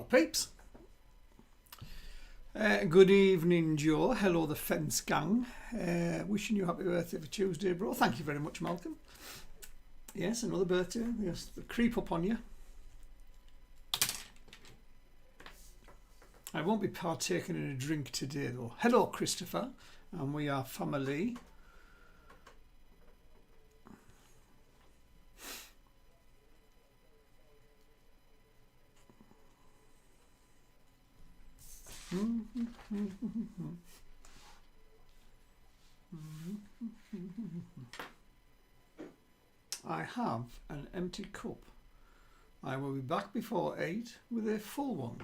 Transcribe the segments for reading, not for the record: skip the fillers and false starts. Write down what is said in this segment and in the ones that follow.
peeps. Good evening, Joe. Hello, the fence gang. Wishing you happy birthday for Tuesday, bro. Thank you very much, Malcolm. Yes, another birthday. Yes, the creep up on you. I won't be partaking in a drink today, though. Hello, Christopher, and we are family. I have an empty cup. I will be back before 8 with a full one.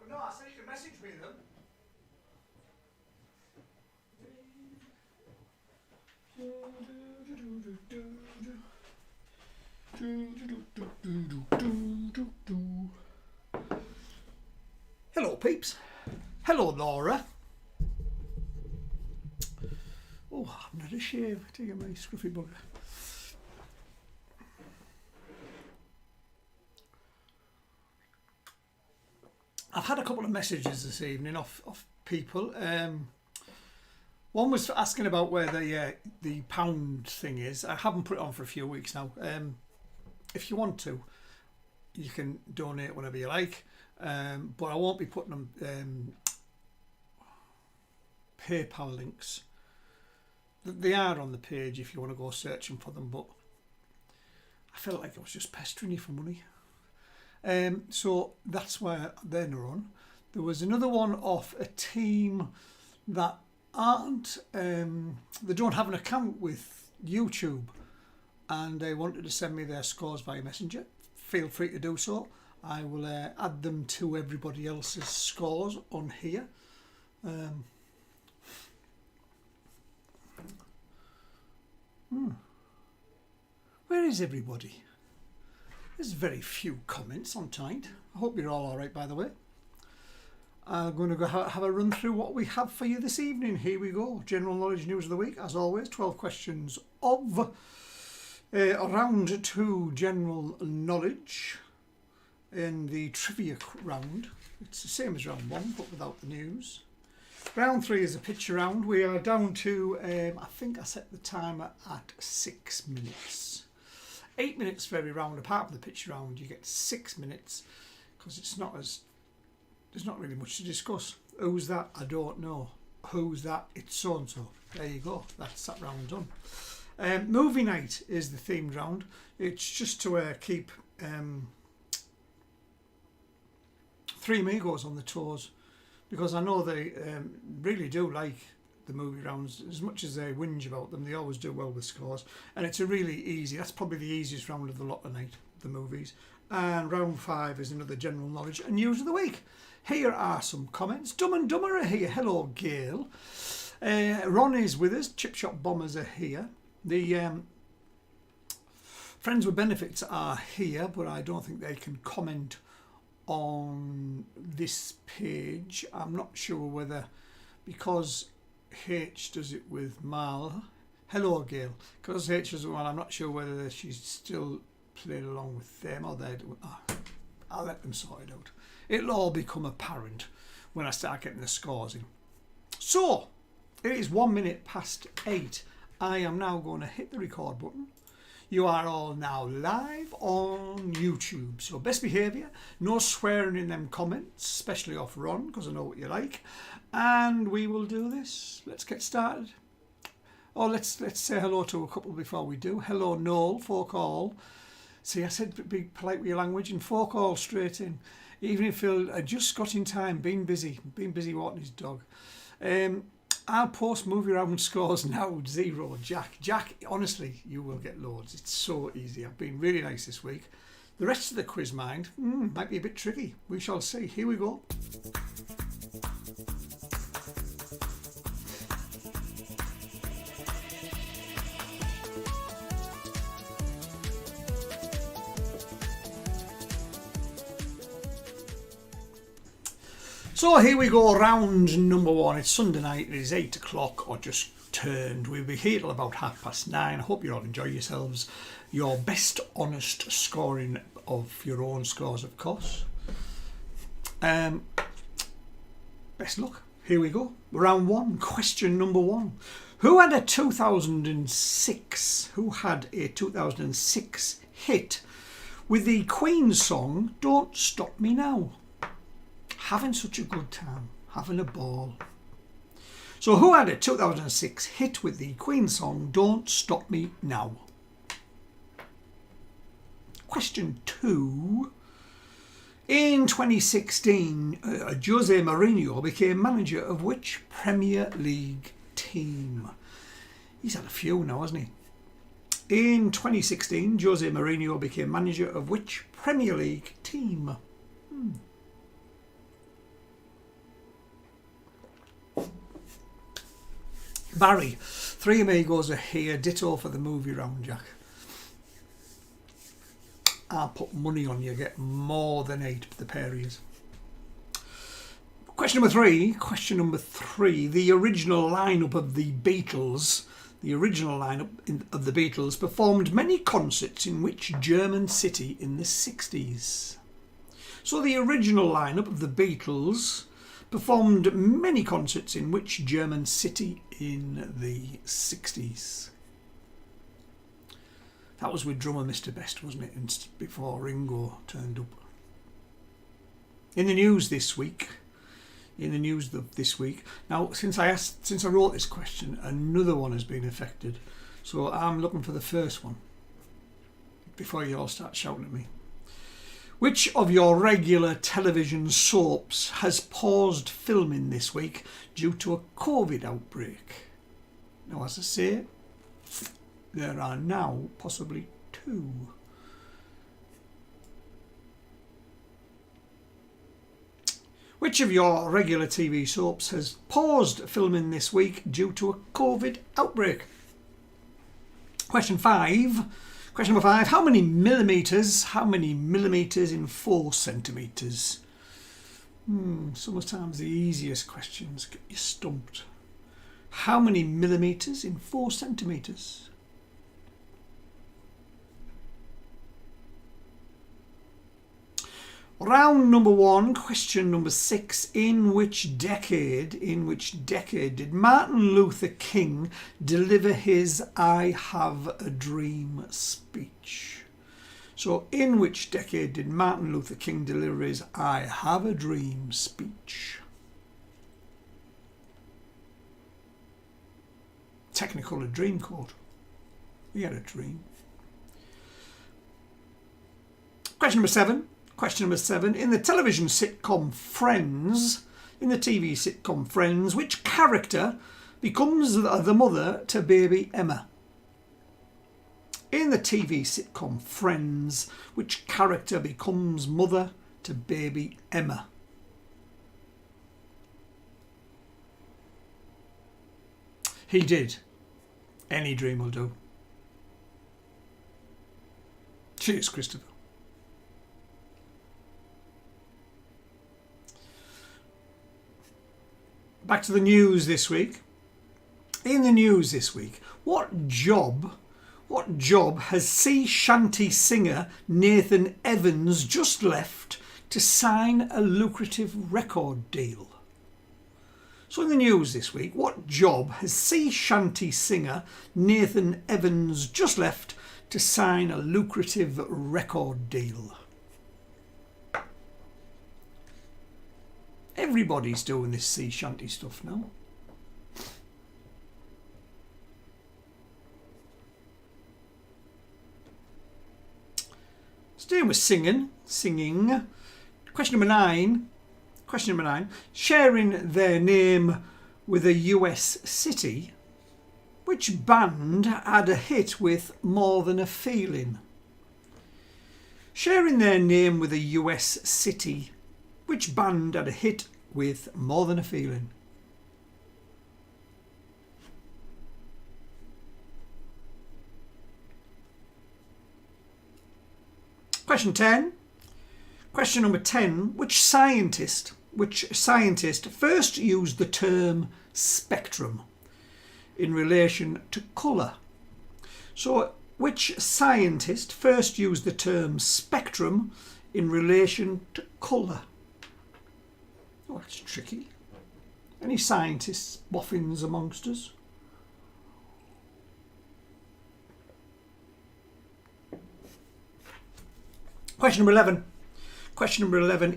No, I said you can message me them. Hello, peeps. Hello, Laura. Oh, I've had a shave to get my scruffy bugger. I've had a couple of messages this evening off people. One was asking about where the pound thing is. I haven't put it on for a few weeks now. If you want to, you can donate whenever you like. But I won't be putting them PayPal links. They are on the page if you want to go searching for them, but I felt like I was just pestering you for money. So that's why they're on. There was another one off a team that aren't, they don't have an account with YouTube, and they wanted to send me their scores via Messenger. Feel free to do so. I will add them to everybody else's scores on here. Where is everybody? There's very few comments on tonight. I hope you're all alright, by the way. I'm going to go have a run through what we have for you this evening. Here we go. General knowledge news of the week, as always. 12 questions of Round 2 general knowledge in the trivia round. It's the same as round 1 but without the news. Round 3 is a picture round. We are down to, I think I set the timer at 6 minutes. 8 minutes for every round. Apart from the picture round, you get 6 minutes because there's not really much to discuss. Who's that? I don't know. Who's that? It's so and so. There you go. That's that round done. Movie night is the themed round. It's just to keep Three Amigos on the toes, because I know they really do like the movie rounds. As much as they whinge about them, they always do well with scores, and it's a really easy, that's probably the easiest round of the lot tonight, the movies. And round 5 is another general knowledge and news of the week. Here are some comments. Dumb and Dumber are here. Hello, Gail. Ron is with us. Chip Shop Bombers are here. The Friends with Benefits are here, but I don't think they can comment on this page. I'm not sure whether, because H does it with Mal. Hello, Gail. Because H does it with Mal, I'm not sure whether she's still playing along with them or they're doing. I'll let them sort it out. It'll all become apparent when I start getting the scores in. So, it is 1 minute past 8. I am now going to hit the record button. You are all now live on YouTube. So best behaviour, no swearing in them comments, especially off Ron, because I know what you like. And we will do this. Let's get started. Oh, let's say hello to a couple before we do. Hello, Noel, folk all. See, I said be polite with your language, and folk all straight in. Even if Phil just got in time, been busy walking his dog. I'll post movie round scores now. 0, Jack, honestly, you will get loads. It's so easy. I've been really nice this week. The rest of the quiz mind might be a bit tricky. We shall see. Here we go. So here we go, round number 1. It's Sunday night, it is 8 o'clock or just turned. We'll be here till about 9:30. I hope you all enjoy yourselves. Your best honest scoring of your own scores, of course. Best luck. Here we go. Round 1, question number 1. Who had a 2006 hit with the Queen song Don't Stop Me Now? Having such a good time, having a ball. So who had a 2006 hit with the Queen song Don't Stop Me Now? Question 2. In 2016, Jose Mourinho became manager of which Premier League team? He's had a few now, hasn't he? In 2016, Jose Mourinho became manager of which Premier League team? Barry, Three Amigos are here. Ditto for the movie round, Jack. I'll put money on you get more than 8 for the pair of yous. Question number 3. The original lineup of the Beatles, performed many concerts in which German city in the 60s? So the original lineup of the Beatles performed many concerts in which German city in the 60s? That was with drummer Mr. Best, wasn't it? Before Ringo turned up. In the news this week. Now, since I wrote this question, another one has been affected. So I'm looking for the first one before you all start shouting at me. Which of your regular television soaps has paused filming this week due to a COVID outbreak? Now, as I say, there are now possibly 2. Which of your regular TV soaps has paused filming this week due to a COVID outbreak? Question number 5. How many millimetres in 4 centimetres? Sometimes the easiest questions get you stumped. How many millimetres in 4 centimetres? Round number 1, question number 6. In which decade did Martin Luther King deliver his I Have a Dream speech? So, in which decade did Martin Luther King deliver his I Have a Dream speech? Technicolor Dreamcoat. We had a dream. Question number 7. In the television sitcom Friends, which character becomes the mother to baby Emma? In the TV sitcom Friends, which character becomes mother to baby Emma? He did. Any dream will do. Cheers, Christopher. Back to the news this week. In the news this week, what job has sea shanty singer Nathan Evans just left to sign a lucrative record deal? So in the news this week, what job has sea shanty singer Nathan Evans just left to sign a lucrative record deal? Everybody's doing this sea shanty stuff now. Staying with singing. Question number 9. Sharing their name with a US city, which band had a hit with More Than a Feeling? Sharing their name with a US city, which band had a hit with More Than a Feeling? Question 10. Question number 10. Which scientist first used the term spectrum in relation to colour? So, which scientist first used the term spectrum in relation to colour? Oh, that's tricky. Any scientists, boffins amongst us? Question number 11.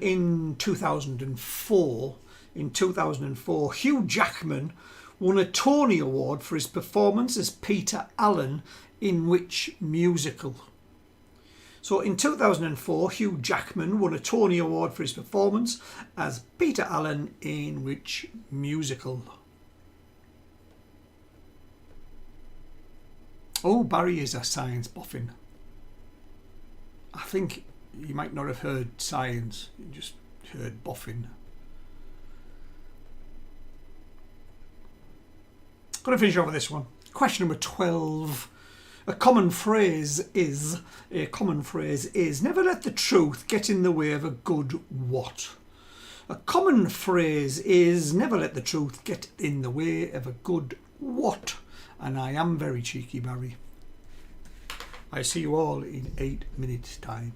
In 2004, Hugh Jackman won a Tony Award for his performance as Peter Allen in which musical? So in 2004, Hugh Jackman won a Tony Award for his performance as Peter Allen in which musical? Oh, Barry is a science boffin. I think you might not have heard science, you just heard boffin. Going to finish off with this one. Question number 12. A common phrase is never let the truth get in the way of a good what? A common phrase is never let the truth get in the way of a good what? And I am very cheeky, Barry. I see you all in 8 minutes' time.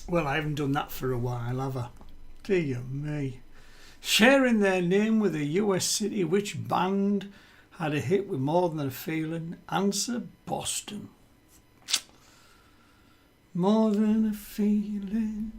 Well, I haven't done that for a while, have I? Dear me. Sharing their name with a US city, which band had a hit with More Than a Feeling? Answer, Boston. More than a feeling.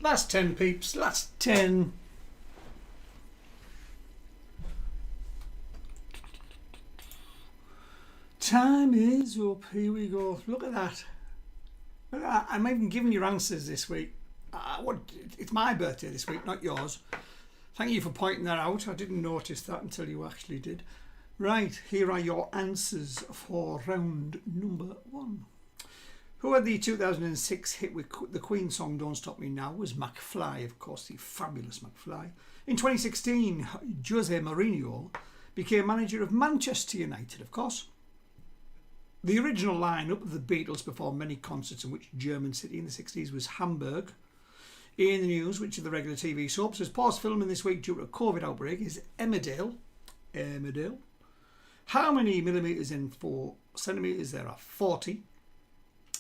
Last 10, peeps. Last 10. Time is up. Here we go. Look at that. Look at that. I'm even giving you answers this week. It's my birthday this week, not yours. Thank you for pointing that out. I didn't notice that until you actually did. Right, here are your answers for round number 1. Who had the 2006 hit with the Queen song Don't Stop Me Now? Was McFly, of course, the fabulous McFly. In 2016, Jose Mourinho became manager of Manchester United, of course. The original lineup of the Beatles performed many concerts in which German city in the 60s was Hamburg. In the news, which of the regular TV soaps has paused filming this week due to a COVID outbreak is Emmerdale. How many millimetres in 4 centimetres? There are 40.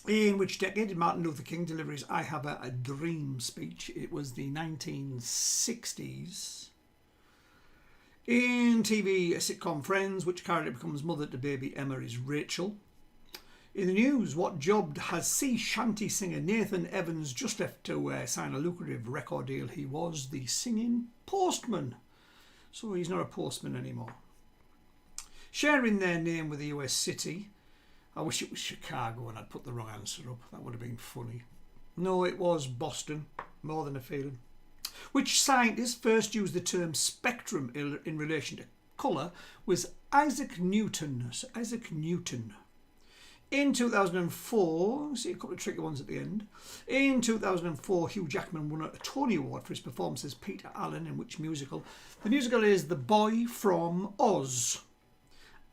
In which decade did Martin Luther King deliver his I Have a Dream speech? It was the 1960s. In TV sitcom Friends, which character becomes mother to baby Emma is Rachel. In the news, what job has sea shanty singer Nathan Evans just left to sign a lucrative record deal? He was the singing postman. So he's not a postman anymore. Sharing their name with a US city. I wish it was Chicago and I'd put the wrong answer up. That would have been funny. No, it was Boston. More Than a Feeling. Which scientist first used the term spectrum in relation to colour? Was Isaac Newton. So Isaac Newton. In 2004, see a couple of tricky ones at the end. In 2004, Hugh Jackman won a Tony Award for his performance as Peter Allen in which musical? The musical is The Boy from Oz.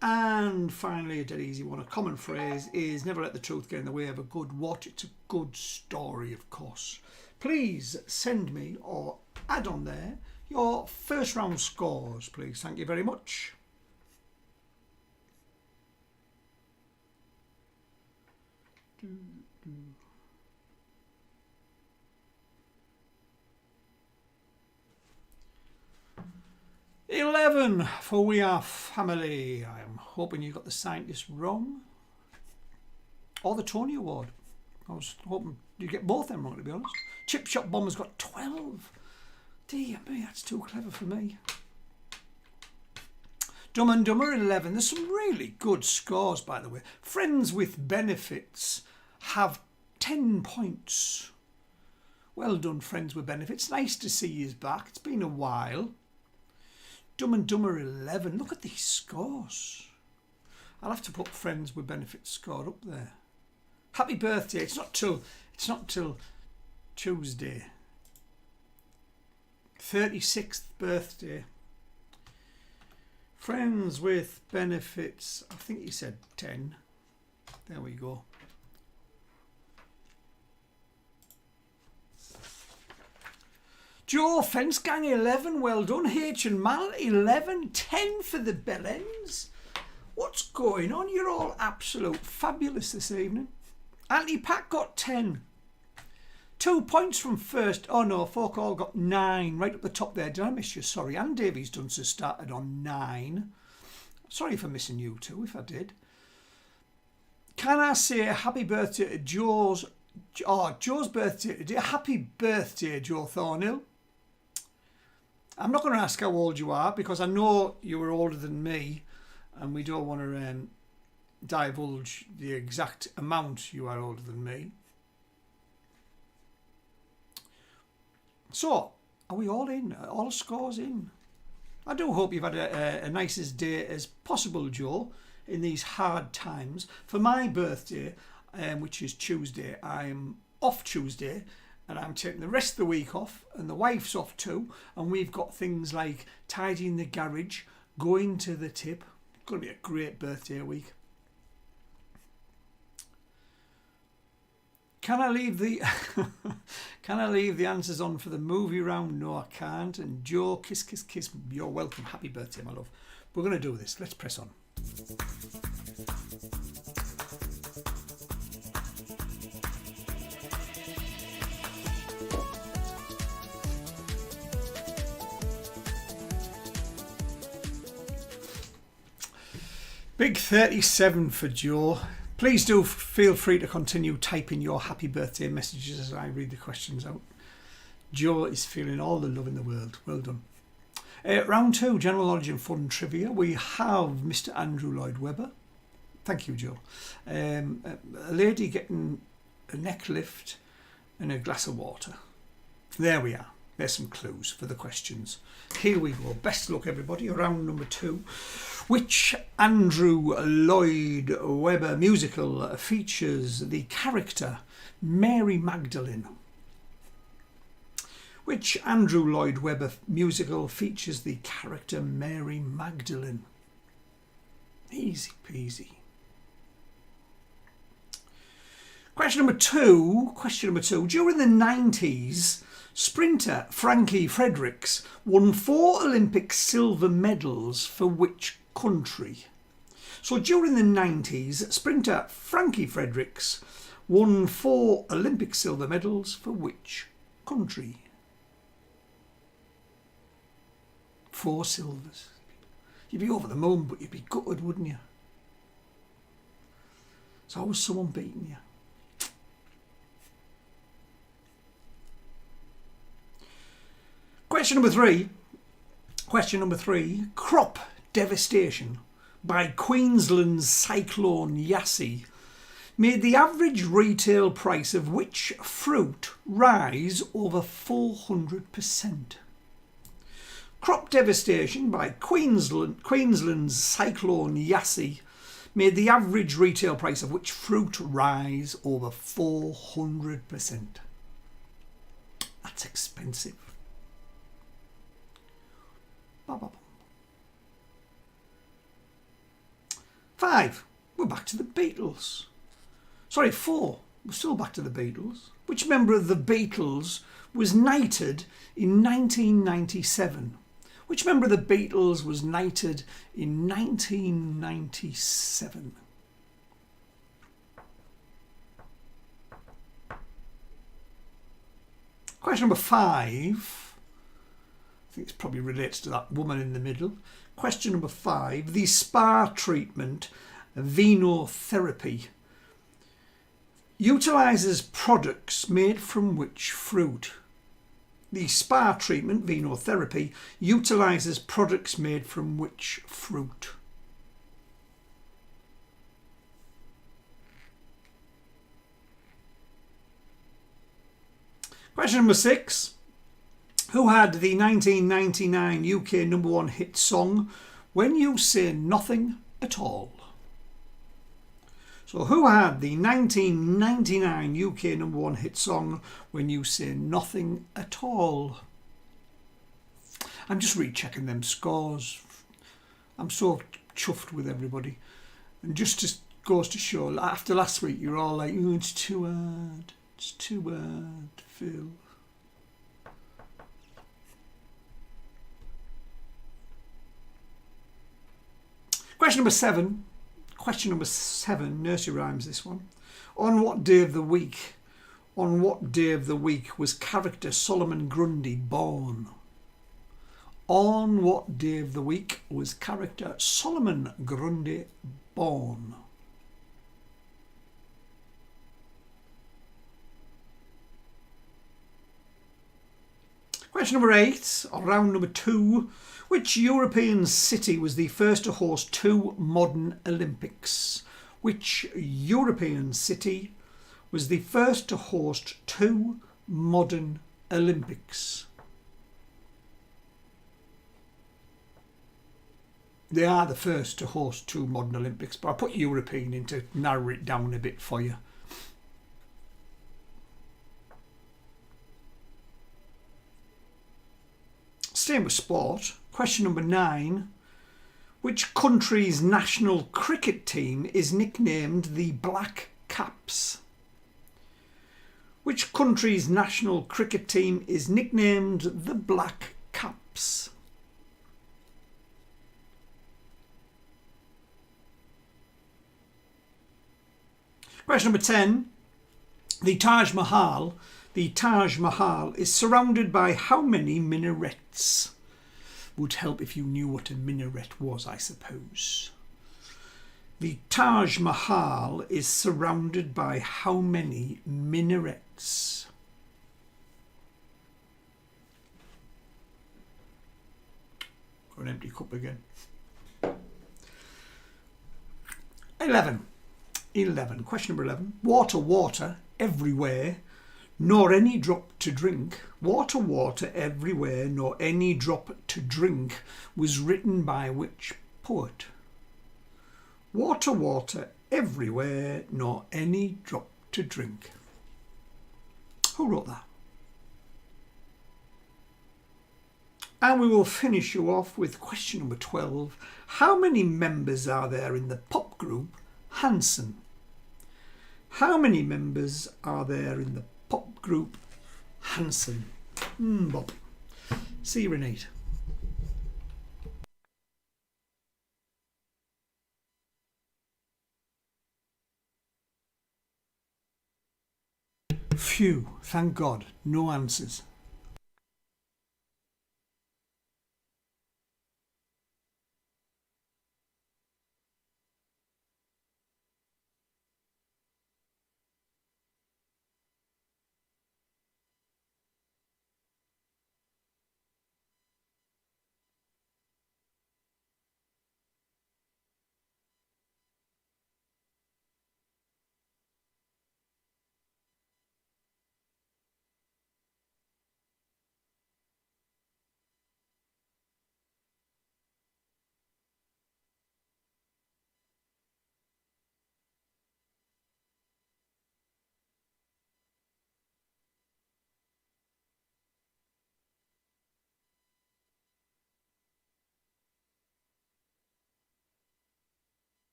And finally, a dead easy one, a common phrase is never let the truth get in the way of a good what? It's a good story, of course. Please send me or add on there your first round scores, please. Thank you very much. $11 for We Are Family. I am hoping you got the scientist wrong. Or the Tony Award. I was hoping you'd get both of them wrong, to be honest. Chip Shop Bomber's got 12. Dear me, that's too clever for me. Dumb and Dumber 11. There's some really good scores, by the way. Friends with Benefits have 10 points. Well done, Friends with Benefits. Nice to see you back. It's been a while. Dumb and Dumber 11. Look at these scores. I'll have to put Friends with Benefits score up there. Happy birthday. It's not till Tuesday. 36th birthday Friends with benefits. I think he said 10. There we go. Joe, Fence Gang 11, well done. H and Mal 11, 10 for the Bellends. What's going on? You're all absolute fabulous this evening. Anthony Pack got 10. 2 points from first. Oh no, folk all got 9 right up the top there. Did I miss you? Sorry. Anne Davies Dunster started on 9. Sorry for missing you two if I did. Can I say happy birthday to Joe's birthday today? Happy birthday, Joe Thornhill. I'm not going to ask how old you are because I know you were older than me and we don't want to divulge the exact amount you are older than me. So, are we all in? Are all scores in? I do hope you've had a nicest day as possible, Joe, in these hard times. For my birthday, which is Tuesday, I'm off Tuesday and I'm taking the rest of the week off and the wife's off too, and we've got things like tidying the garage, going to the tip. It's going to be a great birthday week. Can I leave the can I leave the answers on for the movie round? No, I can't. And Joe, kiss, kiss, kiss. You're welcome. Happy birthday, my love. We're going to do this. Let's press on. Big 37 for Joe. Please do feel free to continue typing your happy birthday messages as I read the questions out. Joe is feeling all the love in the world. Well done. Round 2, General Knowledge and Fun Trivia. We have Mr. Andrew Lloyd Webber. Thank you, Joe. A lady getting a neck lift and a glass of water. There we are. There's some clues for the questions. Here we go. Best luck, everybody. Round number 2. Which Andrew Lloyd Webber musical features the character Mary Magdalene? Which Andrew Lloyd Webber musical features the character Mary Magdalene? Easy peasy. Question number two. During the 90s, sprinter Frankie Fredericks won 4 Olympic silver medals for which country? So during the 90s, sprinter Frankie Fredericks won 4 Olympic silver medals for which country? 4 silvers. You'd be over the moon, but you'd be gutted, wouldn't you? There's always someone beating you. Question number three. Crop devastation by Queensland's cyclone Yassi made the average retail price of which fruit rise over 400%. Crop devastation by Queensland's cyclone Yassi made the average retail price of which fruit rise over 400%. That's expensive. 5. We're back to the Beatles. Sorry, 4. We're still back to the Beatles. Which member of the Beatles was knighted in 1997? Which member of the Beatles was knighted in 1997? Question number 5. I think it probably relates to that woman in the middle. Question number 5. The spa treatment, venotherapy, utilises products made from which fruit? The spa treatment, venotherapy, utilises products made from which fruit? Question number 6. Who had the 1999 UK #1 hit song, When You Say Nothing at All? So who had the 1999 UK #1 hit song, When You Say Nothing at All? I'm just rechecking them scores. I'm so chuffed with everybody. And just goes to show, after last week, you're all like, oh, it's too hard. It's too hard, Phil. Question number 7. Question number 7, nursery rhymes this one. On what day of the week was character Solomon Grundy born? On what day of the week was character Solomon Grundy born? Question number 8, or round number 2. Which European city was the first to host 2 modern Olympics? Which European city was the first to host 2 modern Olympics? They are the first to host 2 modern Olympics, but I put European in to narrow it down a bit for you. Staying with sport, question number 9. Which country's national cricket team is nicknamed the Black Caps? Which country's national cricket team is nicknamed the Black Caps? Question number 10. The Taj Mahal is surrounded by how many minarets? Would help if you knew what a minaret was, I suppose. The Taj Mahal is surrounded by how many minarets? Got an empty cup again. 11. Question number 11. Water, water, everywhere, nor any drop to drink. Water, water, everywhere, nor any drop to drink was written by which poet? Water, water, everywhere, nor any drop to drink. Who wrote that? And we will finish you off with question number 12. How many members are there in the pop group Hanson? How many members are there in the pop group Hanson? Bob. See you, Renate. Phew, thank God, no answers.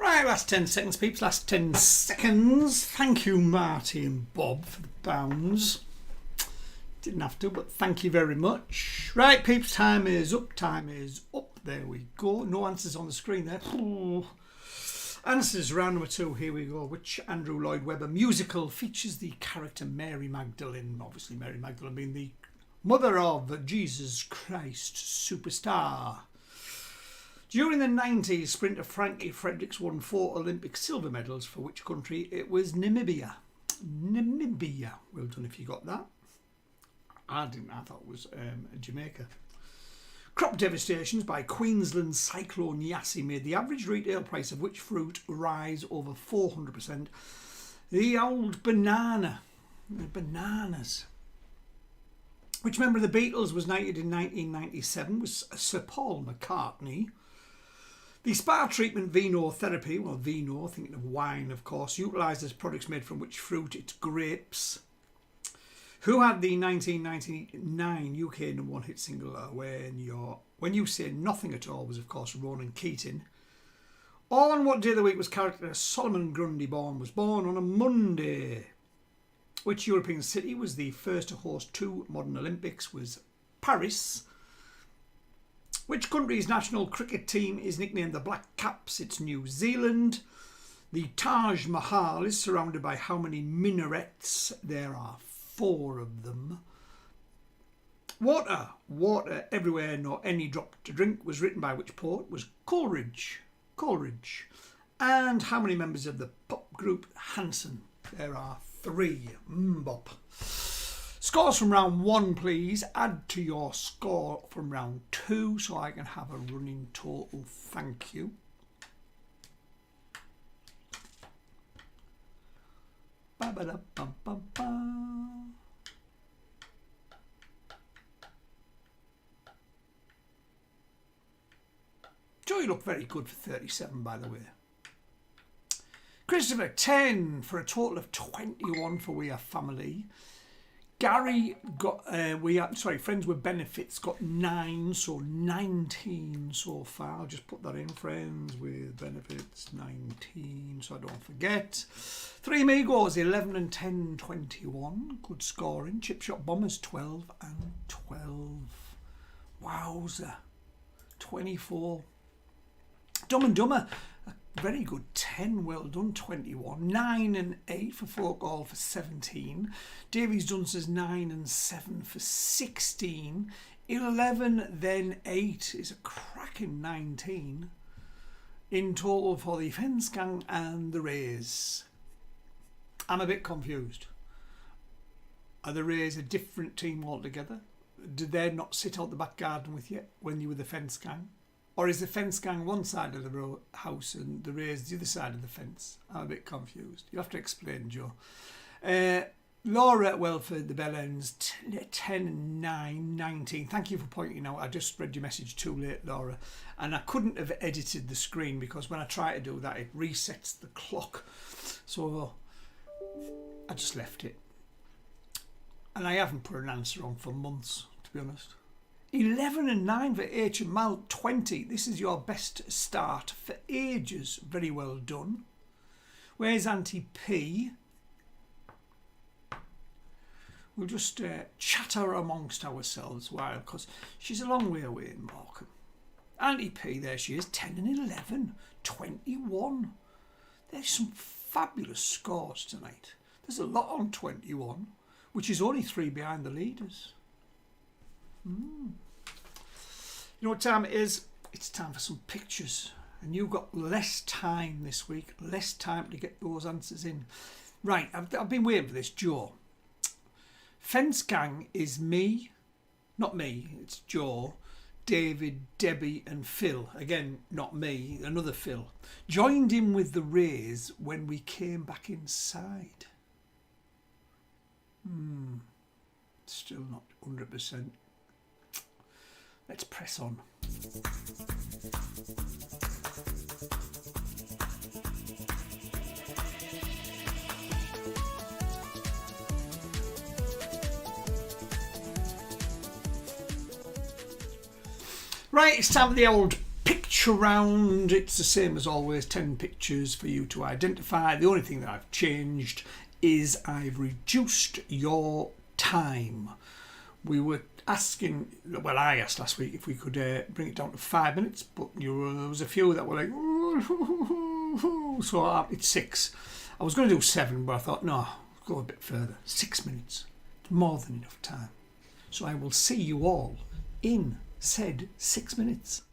Right, last 10 seconds, peeps. Last 10 seconds. Thank you, Marty and Bob, for the bounds. Didn't have to, but thank you very much. Right, peeps, time is up. Time is up. There we go. No answers on the screen there. Ooh. Answers round number 2. Here we go. Which Andrew Lloyd Webber musical features the character Mary Magdalene? Obviously, Mary Magdalene being the mother of Jesus Christ Superstar. During the 90s, sprinter Frankie Fredericks won 4 Olympic silver medals. For which country? It was Namibia. Namibia. Well done if you got that. I didn't. I thought it was Jamaica. Crop devastations by Queensland's cyclone Yassi made the average retail price of which fruit rise over 400%? The old banana. The bananas. Which member of the Beatles was knighted in 1997? Was Sir Paul McCartney. The spa treatment Vino therapy, well, Vino, thinking of wine, of course, utilises products made from which fruit? It's grapes. Who had the 1999 UK #1 hit single When You Say Nothing At All was, of course, Ronan Keating. On what day of the week was character Solomon Grundy born? Was born on a Monday. Which European city was the first to host 2 modern Olympics? Was Paris. Which country's national cricket team is nicknamed the Black Caps? It's New Zealand. The Taj Mahal is surrounded by how many minarets? There are 4 of them. Water, water everywhere, nor any drop to drink was written by which poet? Was Coleridge. Coleridge. And how many members of the pop group Hanson? There are 3. Bop. Scores from round 1, please. Add to your score from round 2 so I can have a running total. Thank you. Ba-ba-da-bum-bum-bum. Joe, you look very good for 37, by the way. Christopher, 10 for a total of 21 for We Are Family. Gary got, Friends with Benefits got 9, so 19 so far. I'll just put that in, Friends with Benefits, 19, so I don't forget. 3 Amigos, 11 and 10, 21. Good scoring. Chip Shot Bombers, 12 and 12. Wowza. 24. Dumb and Dumber, a very good 10, well done, 21. 9 and 8 for Folk All for 17. Davies Dunce's 9 and 7 for 16. 11, then 8 is a cracking 19. In total for the Fence Gang and the Rays. I'm a bit confused. Are the Rays a different team altogether? Did they not sit out the back garden with you when you were the Fence Gang? Or is the Fence Gang one side of the house and the Rays the other side of the fence? I'm a bit confused. You'll have to explain, Joe. Laura Welford, the Bellends, 10 and 9, 19. Thank you for pointing out. I just read your message too late, Laura. And I couldn't have edited the screen because when I try to do that, it resets the clock. So I just left it. And I haven't put an answer on for months, to be honest. 11 and 9 for H and Mal, 20. This is your best start for ages. Very well done. Where's Auntie P? We'll just chatter amongst ourselves while, because she's a long way away in Morecambe. Auntie P, there she is, 10 and 11, 21. There's some fabulous scores tonight. There's a lot on 21, which is only 3 behind the leaders. You know what time it is? It's time for some pictures. And you've got less time this week, less time to get those answers in. Right, I've been waiting for this, Joe. Fence Gang is me, not me, it's Joe, David, Debbie and Phil. Again, not me, another Phil. Joined in with the Rays when we came back inside. Still not 100%. Let's press on. Right, it's time for the old picture search around. It's the same as always, 10 pictures for you to identify. The only thing that I've changed is I've reduced your time. We were asking, well, I asked last week if we could bring it down to 5 minutes, but there was a few that were like, so it's 6. I was going to do 7, but I thought, no, go a bit further. 6 minutes. It's more than enough time. So I will see you all in said 6 minutes.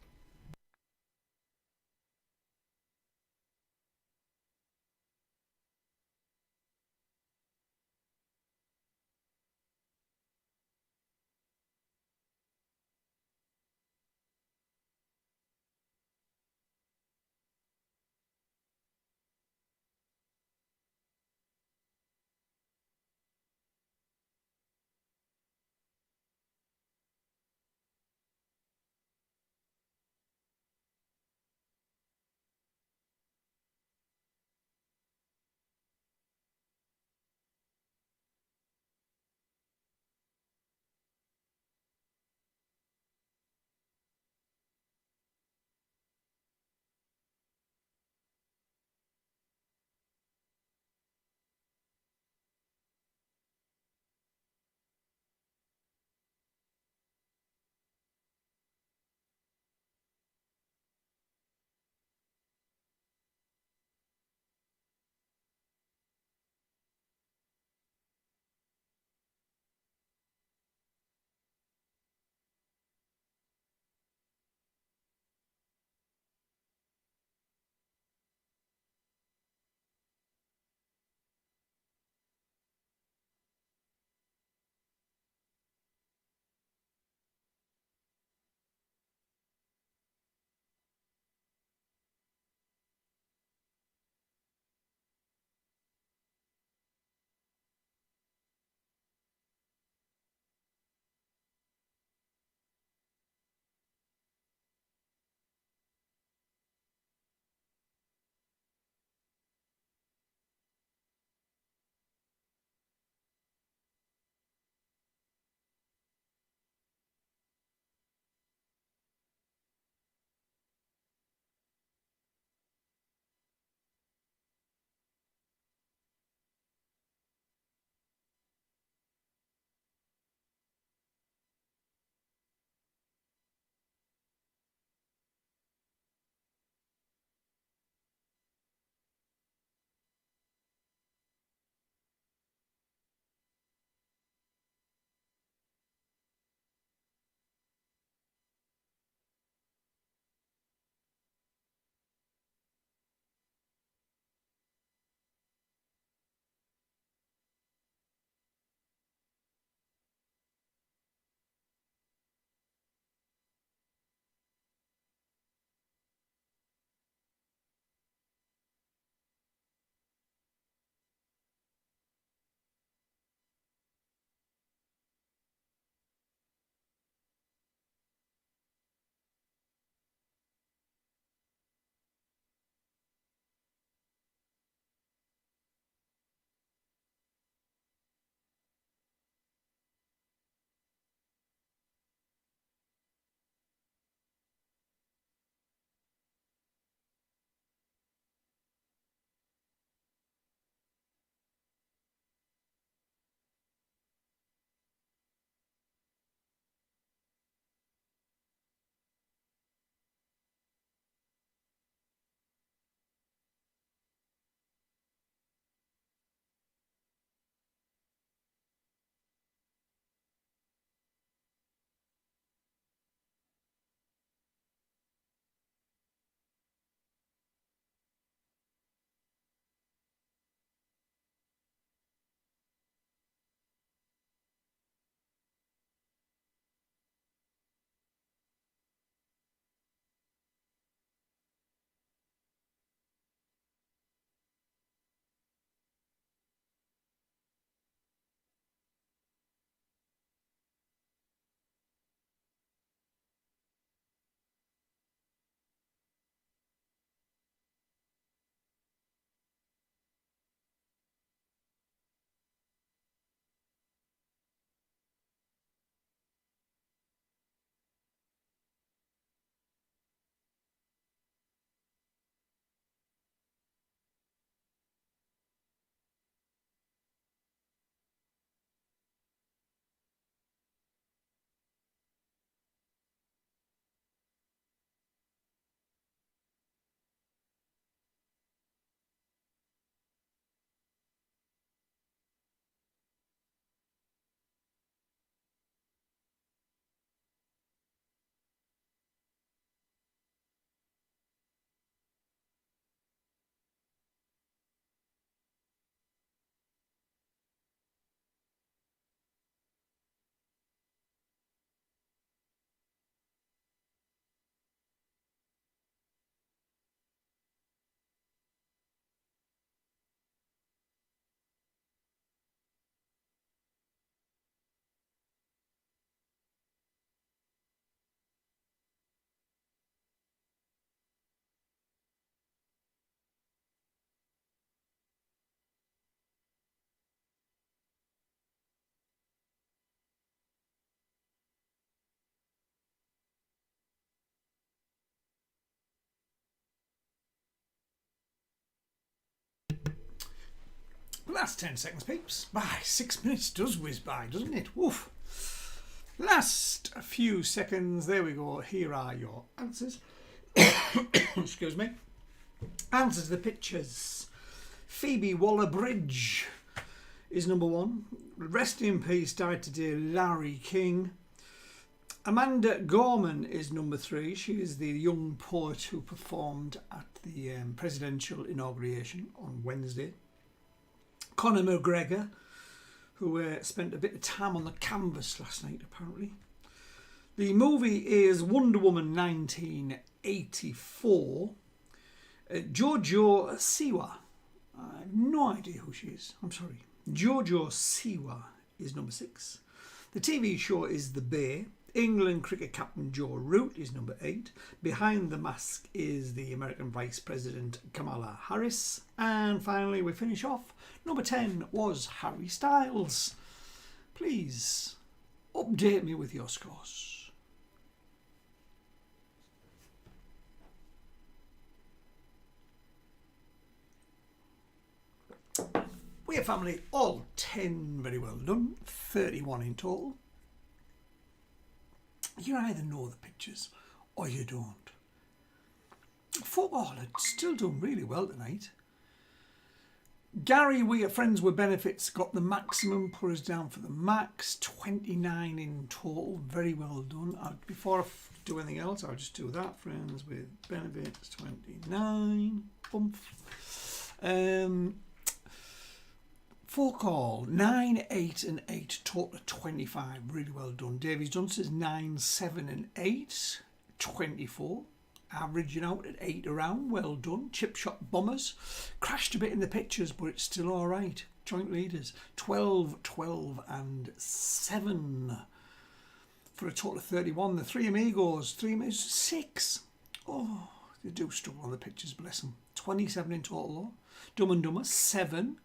Last 10 seconds, peeps. Bye. 6 minutes does whiz by, doesn't it? Woof. Last few seconds. There we go. Here are your answers. Excuse me. Answers to the pictures. Phoebe Waller-Bridge is number 1. Rest in peace, died today, Larry King. Amanda Gorman is number 3. She is the young poet who performed at the presidential inauguration on Wednesday. Conor McGregor, who spent a bit of time on the canvas last night, apparently. The movie is Wonder Woman 1984. Jojo Siwa. I have no idea who she is. I'm sorry. Jojo Siwa is number 6. The TV show is The Bay. England cricket captain Joe Root is number 8. Behind the Mask is the American Vice President Kamala Harris. And finally, we finish off. Number 10 was Harry Styles. Please update me with your scores. We have family, all 10 very well done. 31 in total. You either know the pictures or you don't. Football are still doing really well tonight. Gary, we are friends with benefits, got the maximum, put us down for the max. 29 in total, very well done. Before I do anything else, I'll just do that. Friends with benefits, 29. Bump. Folk all 9, 8 and 8, total of 25, really well done. Davies Dunsters 9, 7 and 8, 24. Averaging out at 8 around, well done. Chip Shot Bombers crashed a bit in the pictures, but it's still all right. Joint leaders 12, 12 and 7 for a total of 31. The Three Amigos 6. Oh, they do struggle on the pictures, bless them. 27 in total though. Dumb and Dumber 7,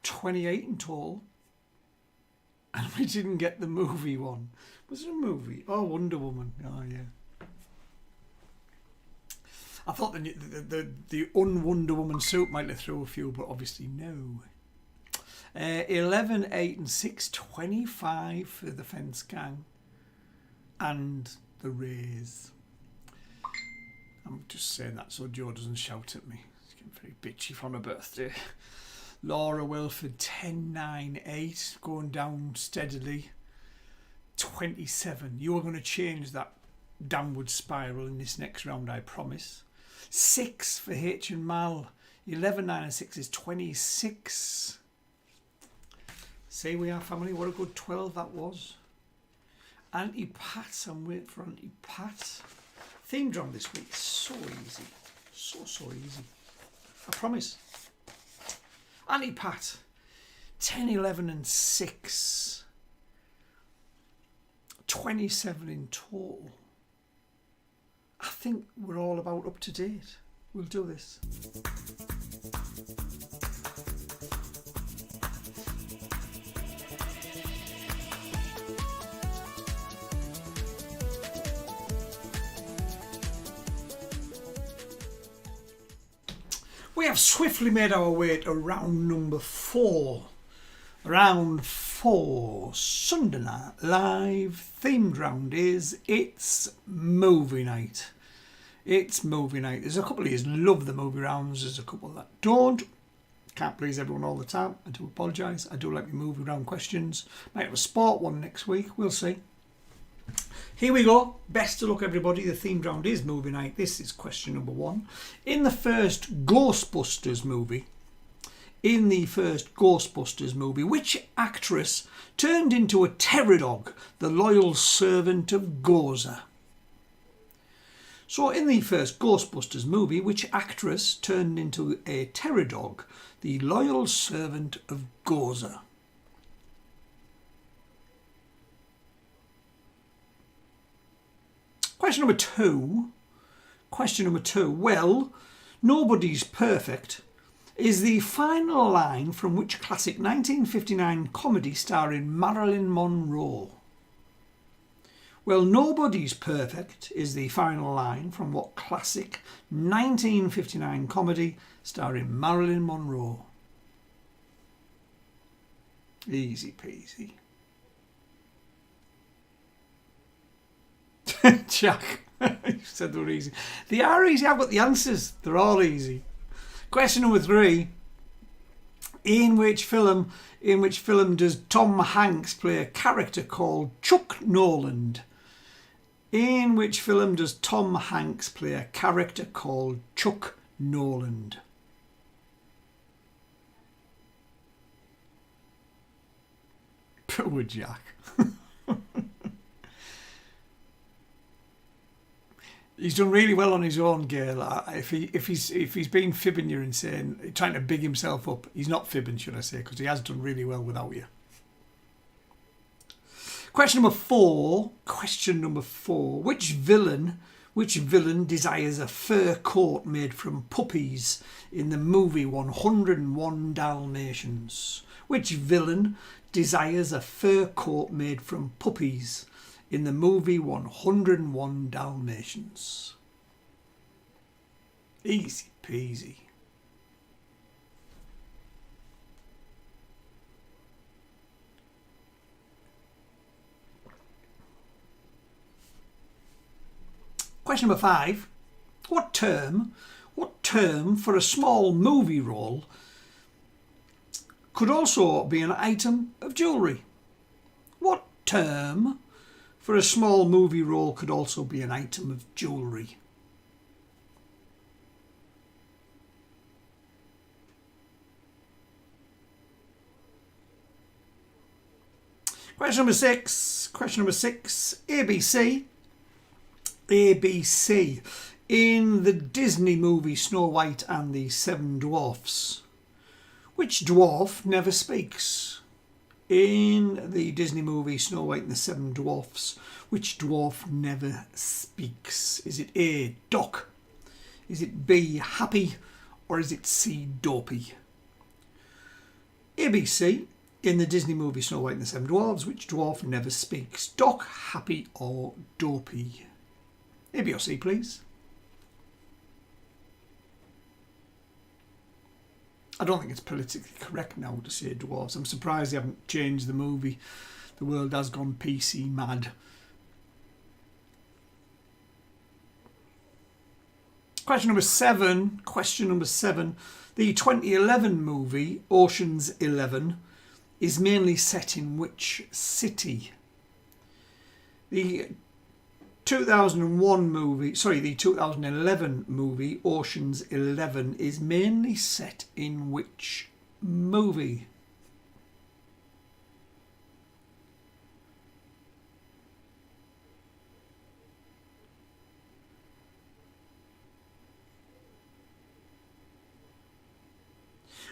28 in total. And we didn't get the movie one. Was it a movie? Oh, Wonder Woman. Oh yeah. I thought the un-Wonder Woman suit might have thrown a few, but obviously no. 11, 8 and 6, 25 for the Fence Gang and the Rays. I'm just saying that so Joe doesn't shout at me. It's getting very bitchy for my birthday. Laura Wilford, 10, 9, 8, going down steadily. 27. You are going to change that downward spiral in this next round, I promise. 6 for H and Mal. 11, 9 and 6 is 26. Say we are family. What a good 12 that was. Auntie Pat. I'm waiting for Auntie Pat. Theme drum this week. So easy. So easy. I promise. Auntie Pat. 10, 11 and 6. 27 in total. I think we're all about up to date. We'll do this. We have swiftly made our way to round number 4. Round 4, Sunday night live. Themed round is It's Movie Night. It's movie night. There's a couple of you who love the movie rounds. There's a couple that don't. Can't please everyone all the time. I do apologise. I do like my movie round questions. Might have a sport one next week. We'll see. Here we go. Best of luck, everybody. The themed round is movie night. This is question number 1. In the first Ghostbusters movie, which actress turned into a terror dog, the loyal servant of Gozer? So in the first Ghostbusters movie, which actress turned into a terror dog, the loyal servant of Gozer? Question number 2. Well, nobody's perfect is the final line from which classic 1959 comedy starring Marilyn Monroe? Well, nobody's perfect is the final line from what classic 1959 comedy starring Marilyn Monroe? Easy peasy. Jack, you said they were easy. They are easy. I've got the answers. They're all easy. Question number 3. In which film does Tom Hanks play a character called Chuck Noland? In which film does Tom Hanks play a character called Chuck Noland? Poor Jack. He's done really well on his own, Gail. If he's been fibbing you and saying, trying to big himself up, he's not fibbing, should I say, because he has done really well without you. Question number 4. Which villain desires a fur coat made from puppies in the movie 101 Dalmatians? Which villain desires a fur coat made from puppies in the movie 101 Dalmatians? Easy peasy. Question number 5. What term for a small movie role could also be an item of jewellery? What term for a small movie role could also be an item of jewellery? Question number 6. ABC. In the Disney movie Snow White and the Seven Dwarfs, which dwarf never speaks? In the Disney movie Snow White and the Seven Dwarfs, which dwarf never speaks? Is it A, Doc? Is it B, Happy? Or is it C, Dopey? ABC. In the Disney movie Snow White and the Seven Dwarfs, which dwarf never speaks? Doc, Happy or Dopey? A, B or C, please. I don't think it's politically correct now to say dwarves. I'm surprised they haven't changed the movie. The world has gone PC mad. Question number 7. The 2011 movie Ocean's 11 is mainly set in which city? The 2011 movie Ocean's 11 is mainly set in which movie?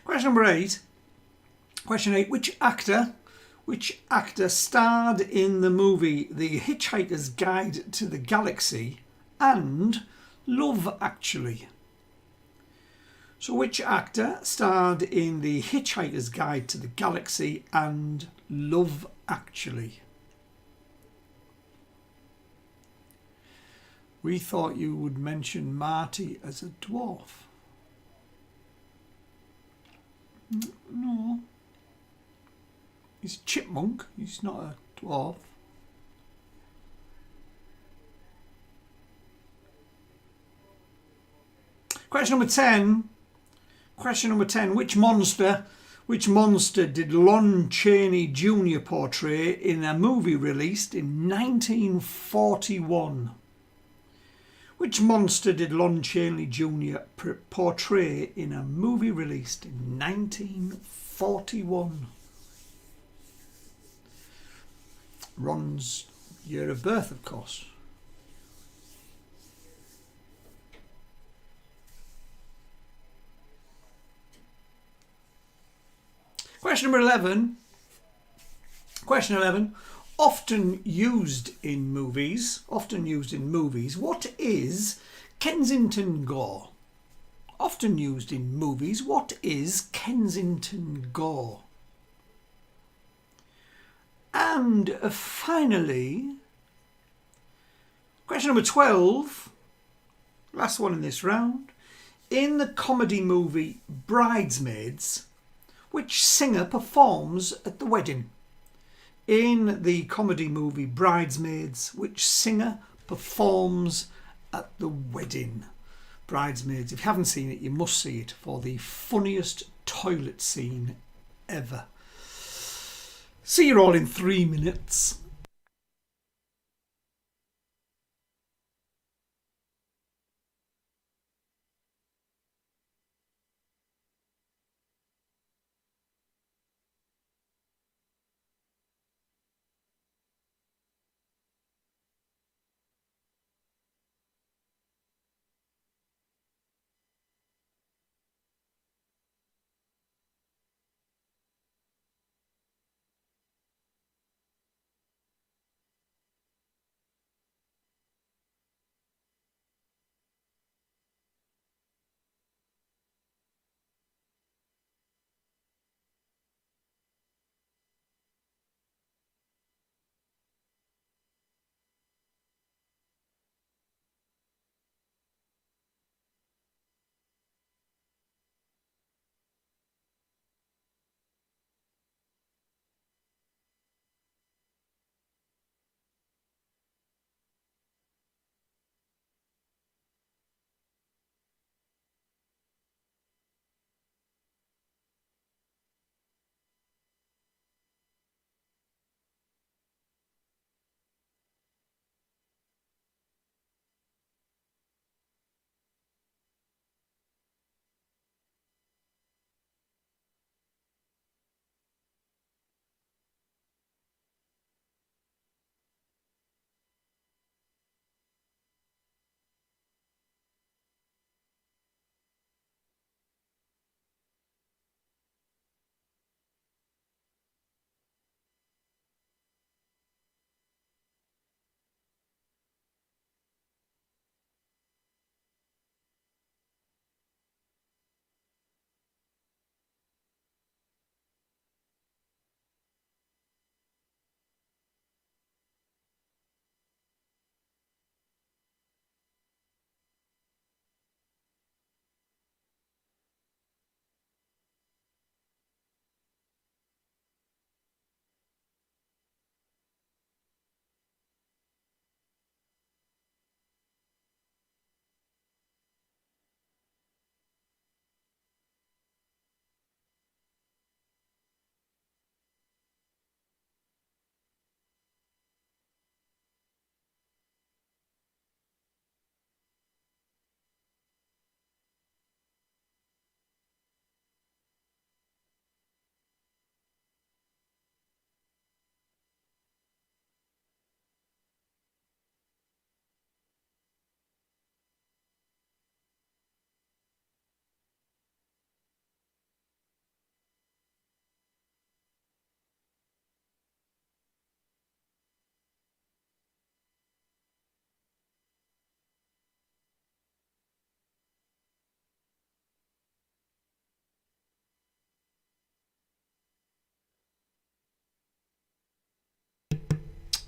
Question number 8. Which actor starred in the movie The Hitchhiker's Guide to the Galaxy and Love Actually? So which actor starred in The Hitchhiker's Guide to the Galaxy and Love Actually? We thought you would mention Marty as a dwarf. No. He's a chipmunk. He's not a dwarf. Question number 10. Which monster did Lon Chaney Jr. portray in a movie released in 1941? Which monster did Lon Chaney Jr. portray in a movie released in 1941? Ron's year of birth, of course. Question number 11. Often used in movies. What is Kensington Gore? Often used in movies. What is Kensington Gore? And finally, question number 12, last one in this round. In the comedy movie Bridesmaids, Which singer performs at the wedding? In the comedy movie Bridesmaids, which singer performs at the wedding? Bridesmaids. If you haven't seen it, you must see it for the funniest toilet scene ever. See you all in 3 minutes.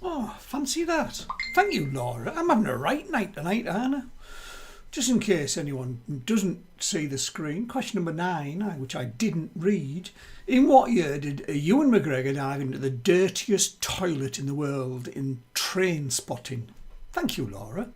Oh, fancy that. Thank you, Laura. I'm having a right night tonight, aren't I? Just in case anyone doesn't see the screen, question number 9, which I didn't read. In what year did Ewan McGregor dive into the dirtiest toilet in the world in Train Spotting? Thank you, Laura.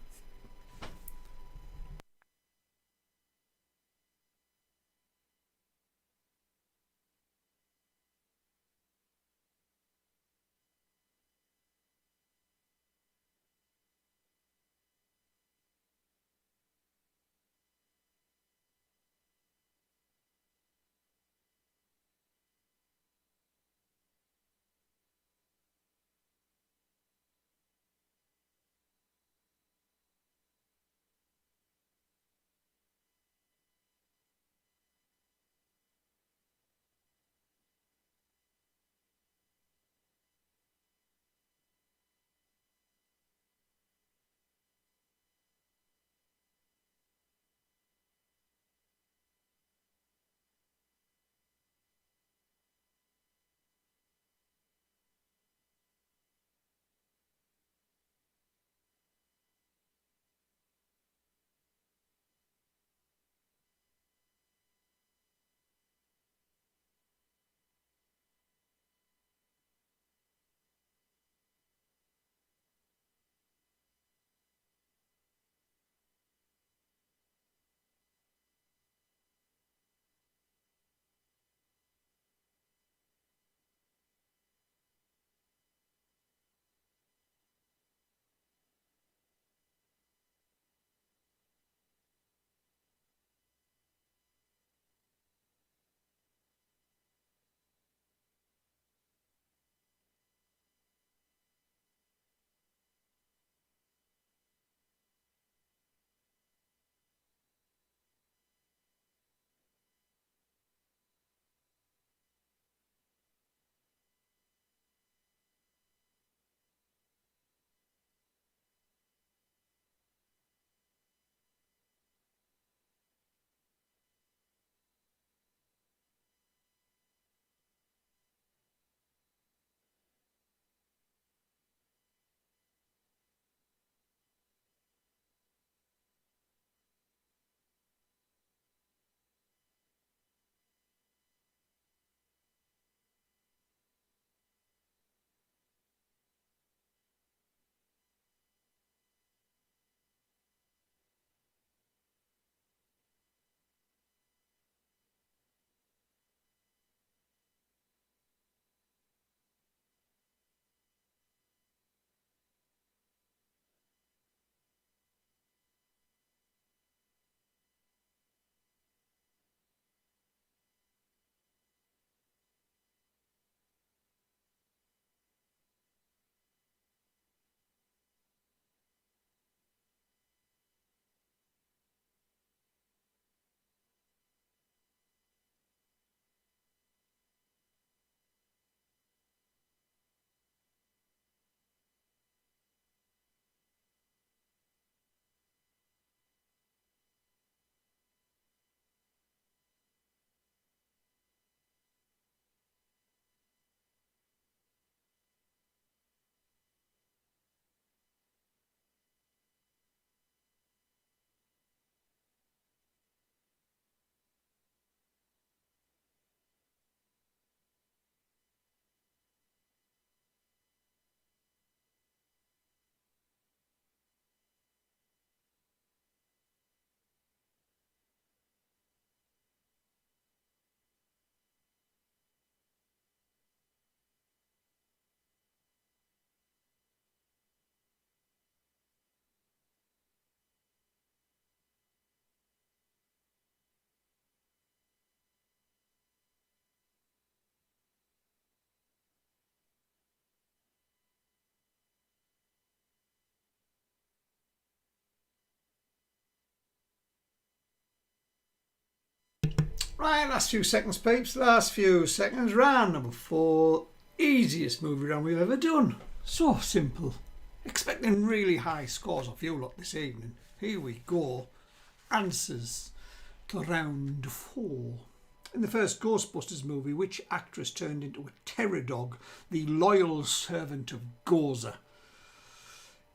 Right, last few seconds, peeps. Last few seconds. Round number 4. Easiest movie round we've ever done. So simple. Expecting really high scores off you lot this evening. Here we go. Answers to round 4. In the first Ghostbusters movie, which actress turned into a terror dog, the loyal servant of Gozer?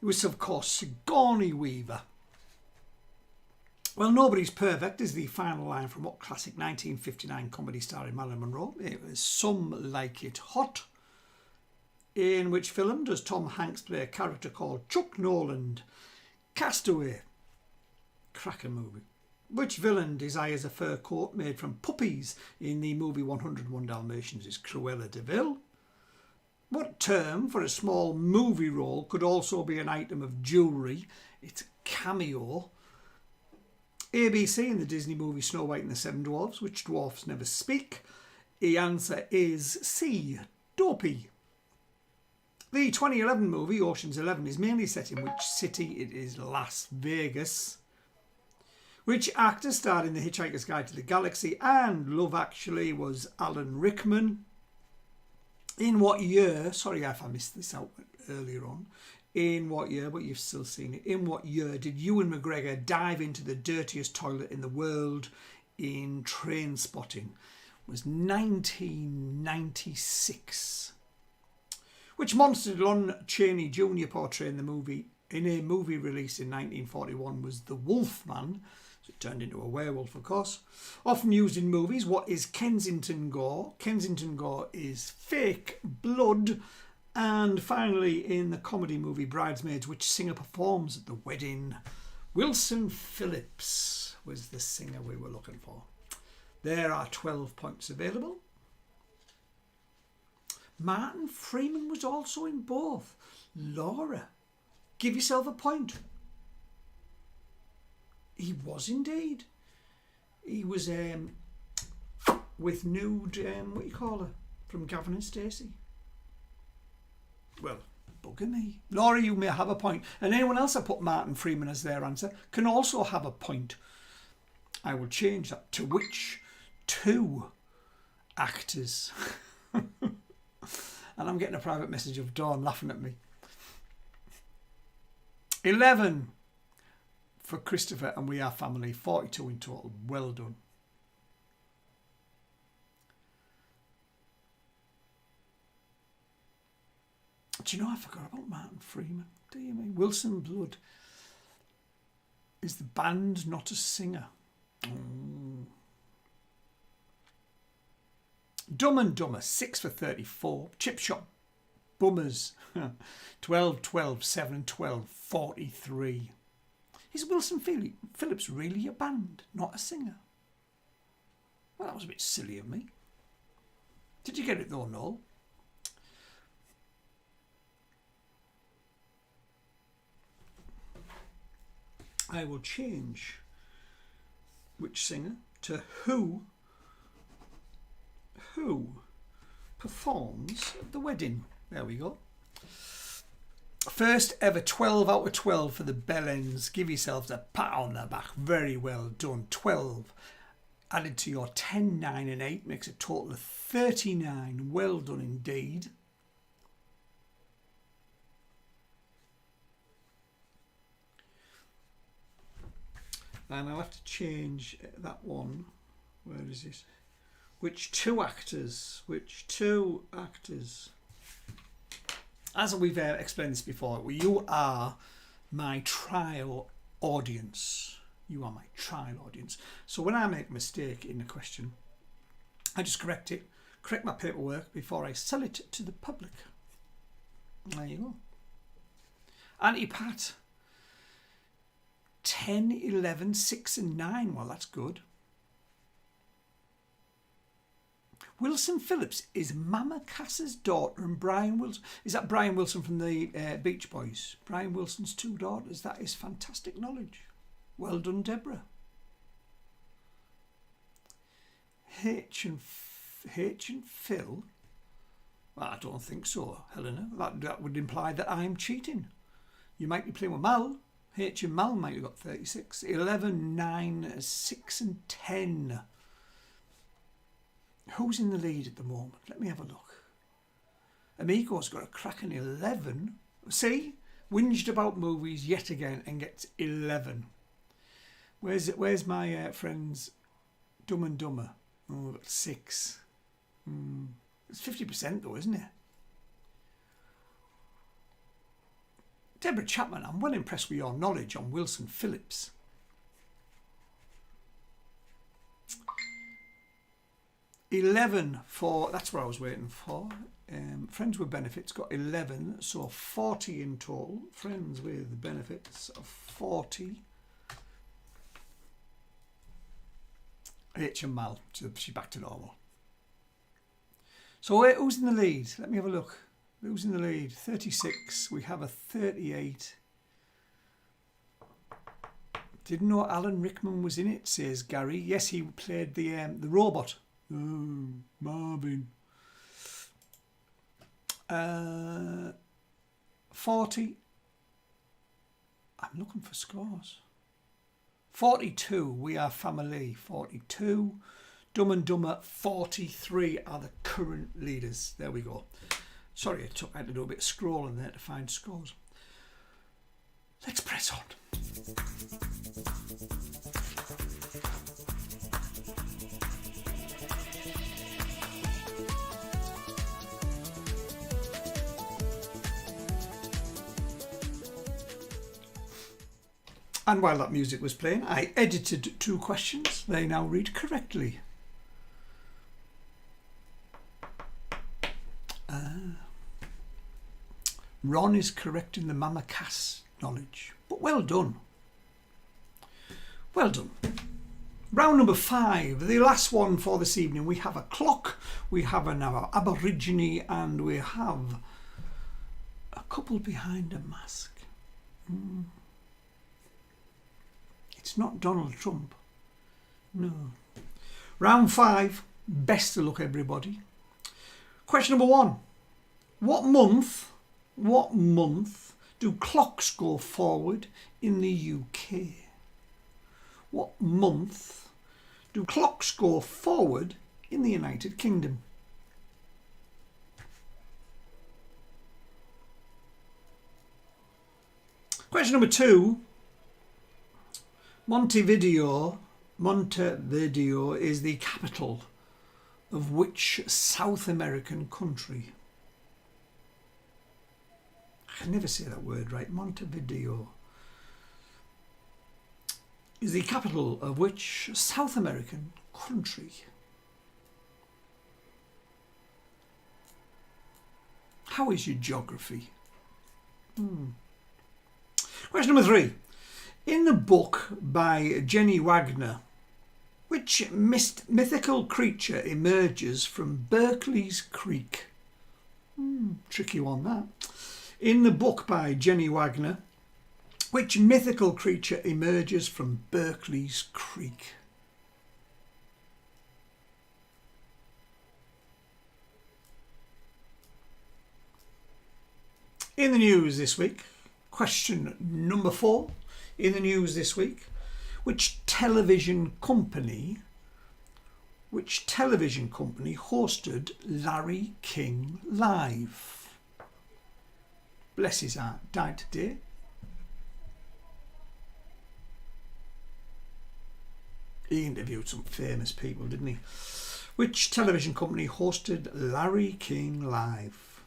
It was, of course, Sigourney Weaver. Well, nobody's perfect is the final line from what classic 1959 comedy starring Marilyn Monroe? It was Some Like It Hot. In which film does Tom Hanks play a character called Chuck Noland? Castaway. Cracker movie. Which villain desires a fur coat made from puppies in the movie 101 Dalmatians? Is Cruella de Vil. What term for a small movie role could also be an item of jewellery? It's a cameo. ABC in the Disney movie Snow White and the Seven Dwarfs. Which dwarfs never speak? The answer is C. Dopey. The 2011 movie Ocean's 11 is mainly set in which city? It is Las Vegas. Which actor starred in The Hitchhiker's Guide to the Galaxy and Love Actually was Alan Rickman? In what year, sorry if I missed this out earlier on, in what year, but you've still seen it, in what year did Ewan McGregor dive into the dirtiest toilet in the world in Trainspotting? It was 1996. Which monster did Lon Chaney Jr. portray in a movie released in 1941 was the Wolfman? So it turned into a werewolf, of course. Often used in movies, what is Kensington Gore? Kensington Gore is fake blood. And finally, in the comedy movie Bridesmaids, which singer performs at the wedding? Wilson Phillips was the singer we were looking for. There are 12 points available. Martin Freeman was also in both. Laura, give yourself a point. He was indeed. He was with nude, what do you call her, from Gavin and Stacey. Well, bugger me. Laura, you may have a point. And anyone else that put Martin Freeman as their answer can also have a point. I will change that to which 2 actors? And I'm getting a private message of Dawn laughing at me. 11 for Christopher and We Are Family. 42 in total. Well done. Do you know I forgot about Martin Freeman? Do you mean Wilson Blood is the band, not a singer? Oh. Dumb and Dumber, 6 for 34. Chip Shop Bummers, 12, 12, 7, 12, 43. Is Wilson Phillips really a band, not a singer? Well, that was a bit silly of me. Did you get it though, Noel? I will change which singer to who performs at the wedding. There we go. First ever 12 out of 12 for the Bellends. Give yourselves a pat on the back. Very well done. 12 added to your 10, 9 and 8 makes a total of 39. Well done indeed. And I'll have to change that one. Where is this? Which 2 actors? Which 2 actors? As we've explained this before, you are my trial audience. You are my trial audience. So when I make a mistake in a question, I just correct it, correct my paperwork before I sell it to the public. There you go. Auntie Pat. 10, 11, 6 and 9. Well, that's good. Wilson Phillips is Mama Cass's daughter and Brian Wilson. Is that Brian Wilson from the Beach Boys? Brian Wilson's 2 daughters. That is fantastic knowledge. Well done, Deborah. H and Phil? Well, I don't think so, Helena. That would imply that I'm cheating. You might be playing with Mal. H and Mal might have got 36. 11, 9, 6 and 10. Who's in the lead at the moment? Let me have a look. Amigo's got a cracking 11. See? Whinged about movies yet again and gets 11. Where's my friends Dumb and Dumber? Oh, got 6. It's 50% though, isn't it? Deborah Chapman, I'm well impressed with your knowledge on Wilson Phillips. $11 for, that's what I was waiting for. Friends with Benefits got 11, so 40 in total. Friends with Benefits of 40. HML, so she's back to normal. So who's in the lead? Let me have a look. Who's in the lead? 36. We have a 38. Didn't know Alan Rickman was in it, says Gary. Yes, he played the robot. Oh, Marvin. 40. I'm looking for scores. 42. We Are Family. 42. Dumb and Dumber. 43 are the current leaders. There we go. Sorry, I had to do a bit of scrolling there to find scores. Let's press on. And while that music was playing, I edited 2 questions. They now read correctly. Ron is correct in the Mama Cass knowledge, but well done. Well done. Round number 5, the last one for this evening. We have a clock, we have an Aborigine, and we have a couple behind a mask. It's not Donald Trump. No. Round 5, best of luck everybody. Question number 1. What month do clocks go forward in the UK? What month do clocks go forward in the United Kingdom? Question number 2. Montevideo is the capital of which South American country? I can never say that word right. Montevideo is the capital of which South American country? How is your geography? Question number 3. In the book by Jenny Wagner, which mythical creature emerges from Berkeley's Creek? Tricky one, that. In the book by Jenny Wagner, which mythical creature emerges from Berkeley's Creek? In the news this week, question number 4. In the news this week, which television company hosted Larry King Live? Bless his heart, died today. He interviewed some famous people, didn't he? Which television company hosted Larry King Live?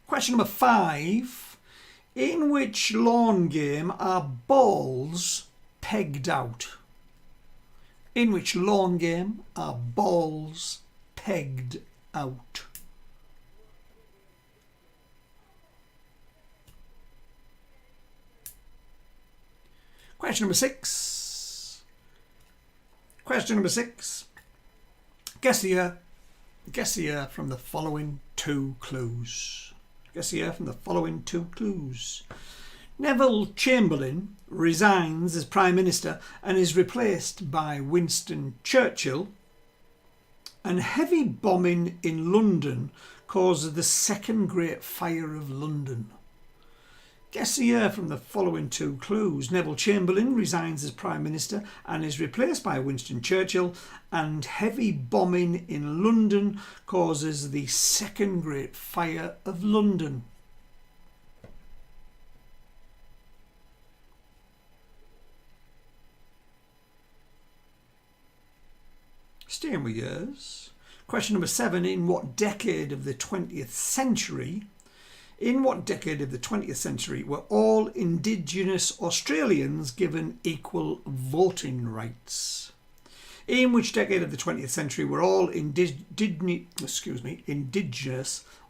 Question number 5. In which lawn game are balls pegged out? In which lawn game are balls pegged out? Question number 6. Question number 6. Guess the year. Guess the year from the following 2 clues. Guess the year from the following 2 clues. Neville Chamberlain resigns as Prime Minister and is replaced by Winston Churchill. And heavy bombing in London causes the Second Great Fire of London. Guess the year from the following two clues. Neville Chamberlain resigns as Prime Minister and is replaced by Winston Churchill, and heavy bombing in London causes the Second Great Fire of London. Staying with years. Question number 7. In what decade of the 20th century were all Indigenous Australians given equal voting rights? In which decade of the 20th century were all Indigenous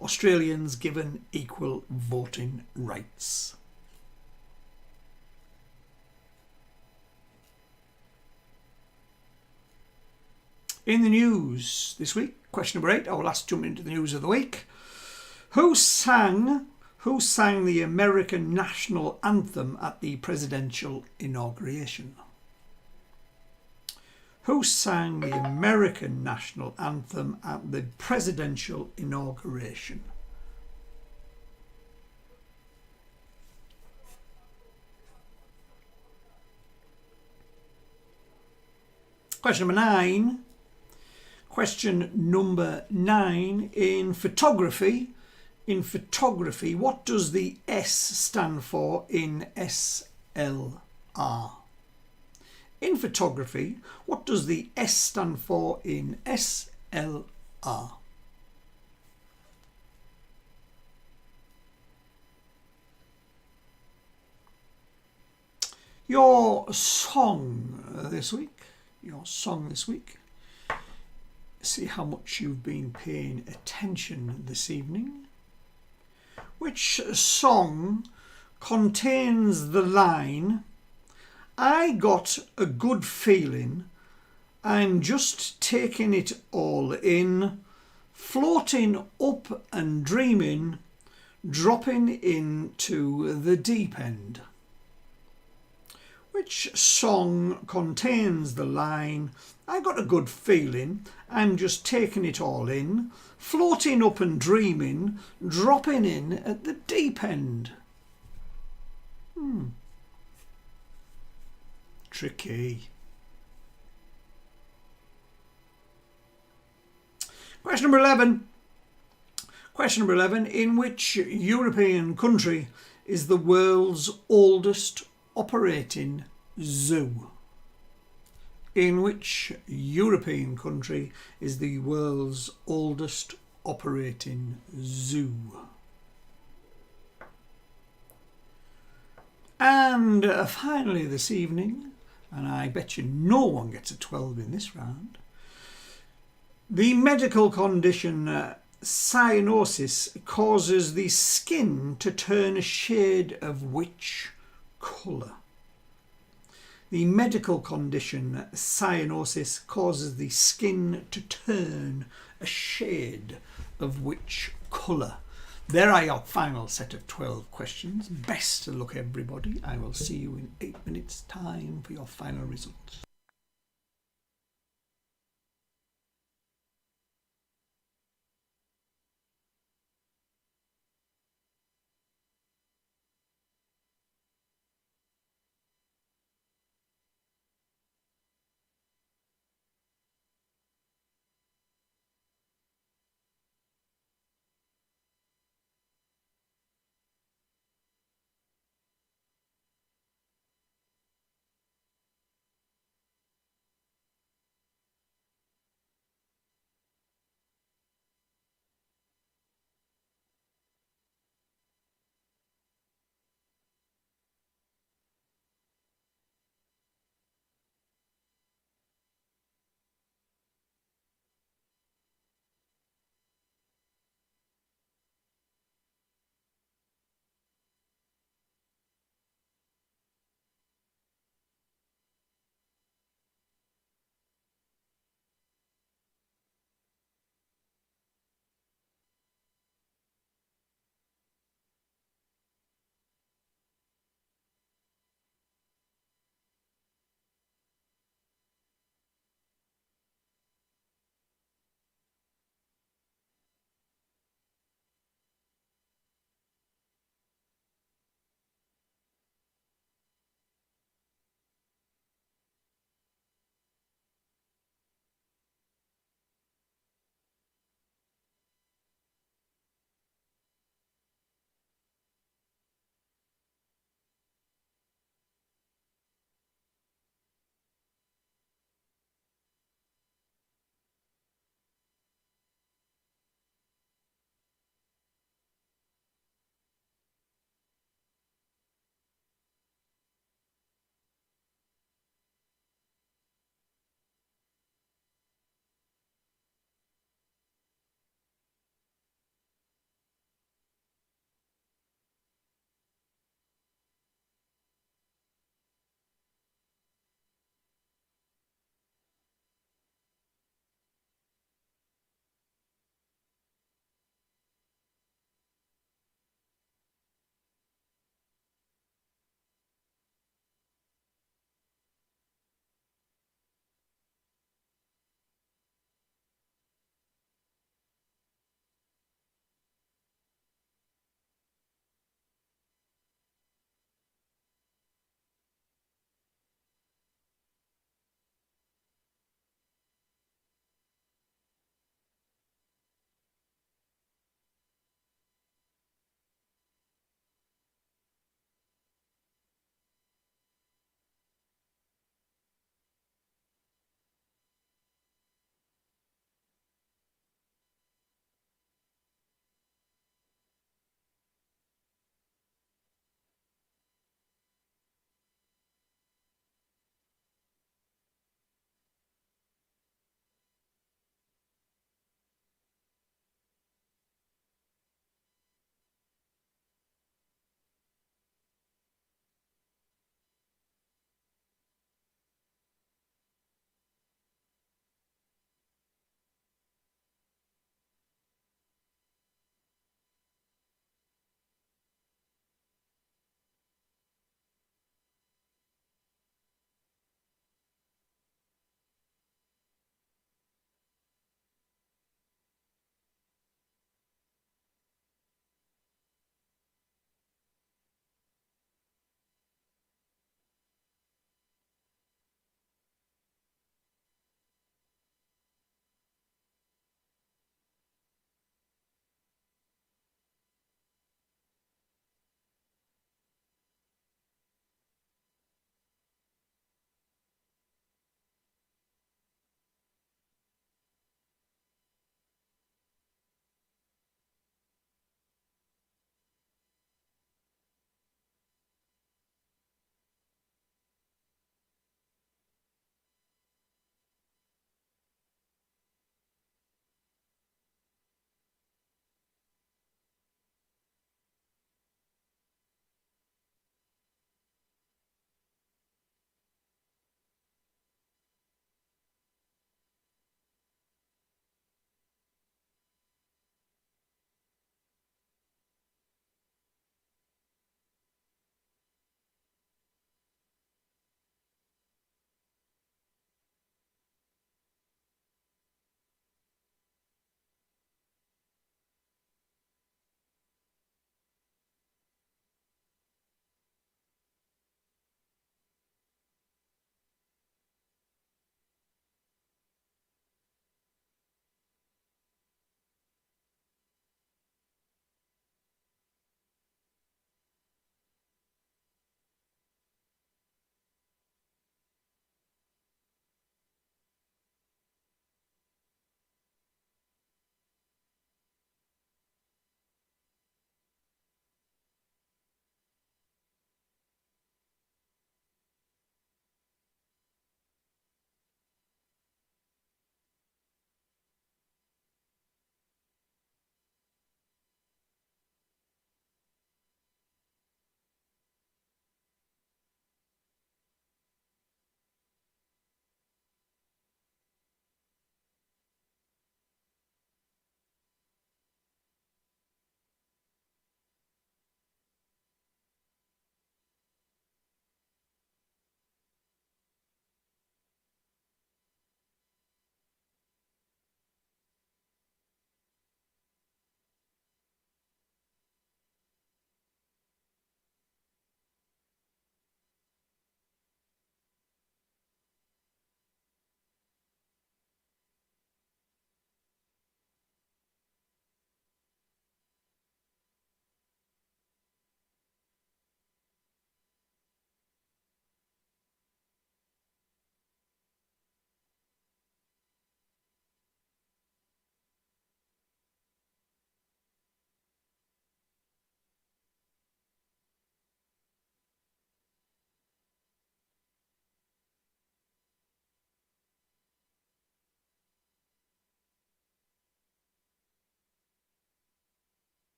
Australians given equal voting rights? In the news this week, question number 8, our last jump into the news of the week. Who sang the American national anthem at the presidential inauguration? Who sang the American national anthem at the presidential inauguration? Question number 9. Question number 9. In photography, what does the S stand for in SLR? In photography, what does the S stand for in SLR? Your song this week. See how much you've been paying attention this evening. Which song contains the line, "I got a good feeling, I'm just taking it all in, floating up and dreaming, dropping into the deep end"? Which song contains the line, "I got a good feeling, I'm just taking it all in, floating up and dreaming, dropping in at the deep end"? Tricky. Question number 11. In which European country is the world's oldest operating zoo? In which European country is the world's oldest operating zoo? And finally this evening, and I bet you no one gets a 12 in this round, the medical condition cyanosis causes the skin to turn a shade of which colour? The medical condition cyanosis causes the skin to turn a shade of which colour? There are your final set of 12 questions. Best of luck, everybody. I will see you in 8 minutes' time for your final results.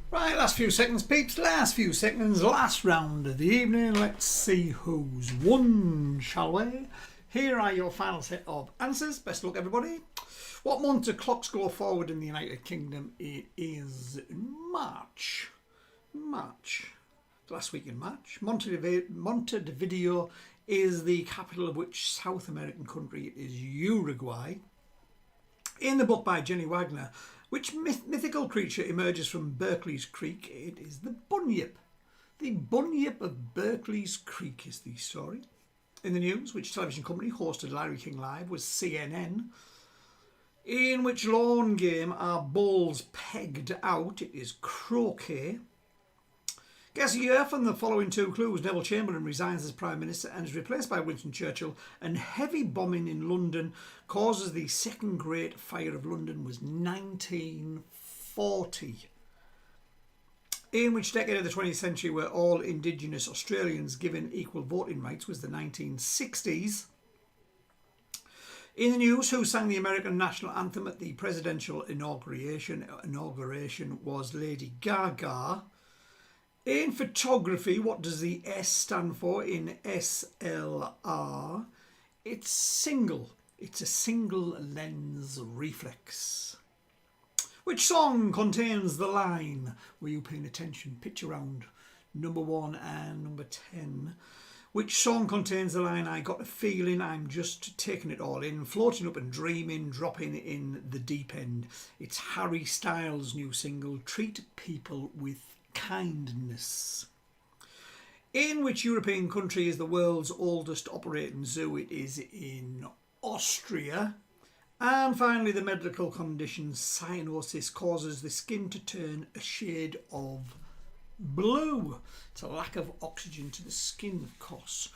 Right, last few seconds, peeps. Last few seconds, last round of the evening. Let's see who's won, shall we? Here are your final set of answers. Best of luck, everybody. What month do clocks go forward in the United Kingdom? It is March. March. Last week in March. Montevideo is the capital of which South American country? It is Uruguay. In the book by Jenny Wagner, which mythical creature emerges from Berkeley's Creek? It is the bunyip. The bunyip of Berkeley's Creek is the story. In the news, which television company hosted Larry King Live? Was CNN. In which lawn game are balls pegged out? It is croquet. Guess a year from the following two clues. Neville Chamberlain resigns as Prime Minister and is replaced by Winston Churchill, and heavy bombing in London causes the Second Great Fire of London. Was 1940. In which decade of the 20th century were all Indigenous Australians given equal voting rights? Was the 1960s. In the news, who sang the American national anthem at the presidential inauguration? Inauguration was Lady Gaga. In photography, what does the S stand for in SLR? It's single. It's a single lens reflex. Which song contains the line? Were you paying attention? Picture round number 1 and number 10. Which song contains the line, I got a feeling I'm just taking it all in, floating up and dreaming, dropping in the deep end? It's Harry Styles' new single, Treat People with Kindness. In which European country is the world's oldest operating zoo? It is in Austria. And finally, the medical condition cyanosis causes the skin to turn a shade of blue. It's a lack of oxygen to the skin, of course.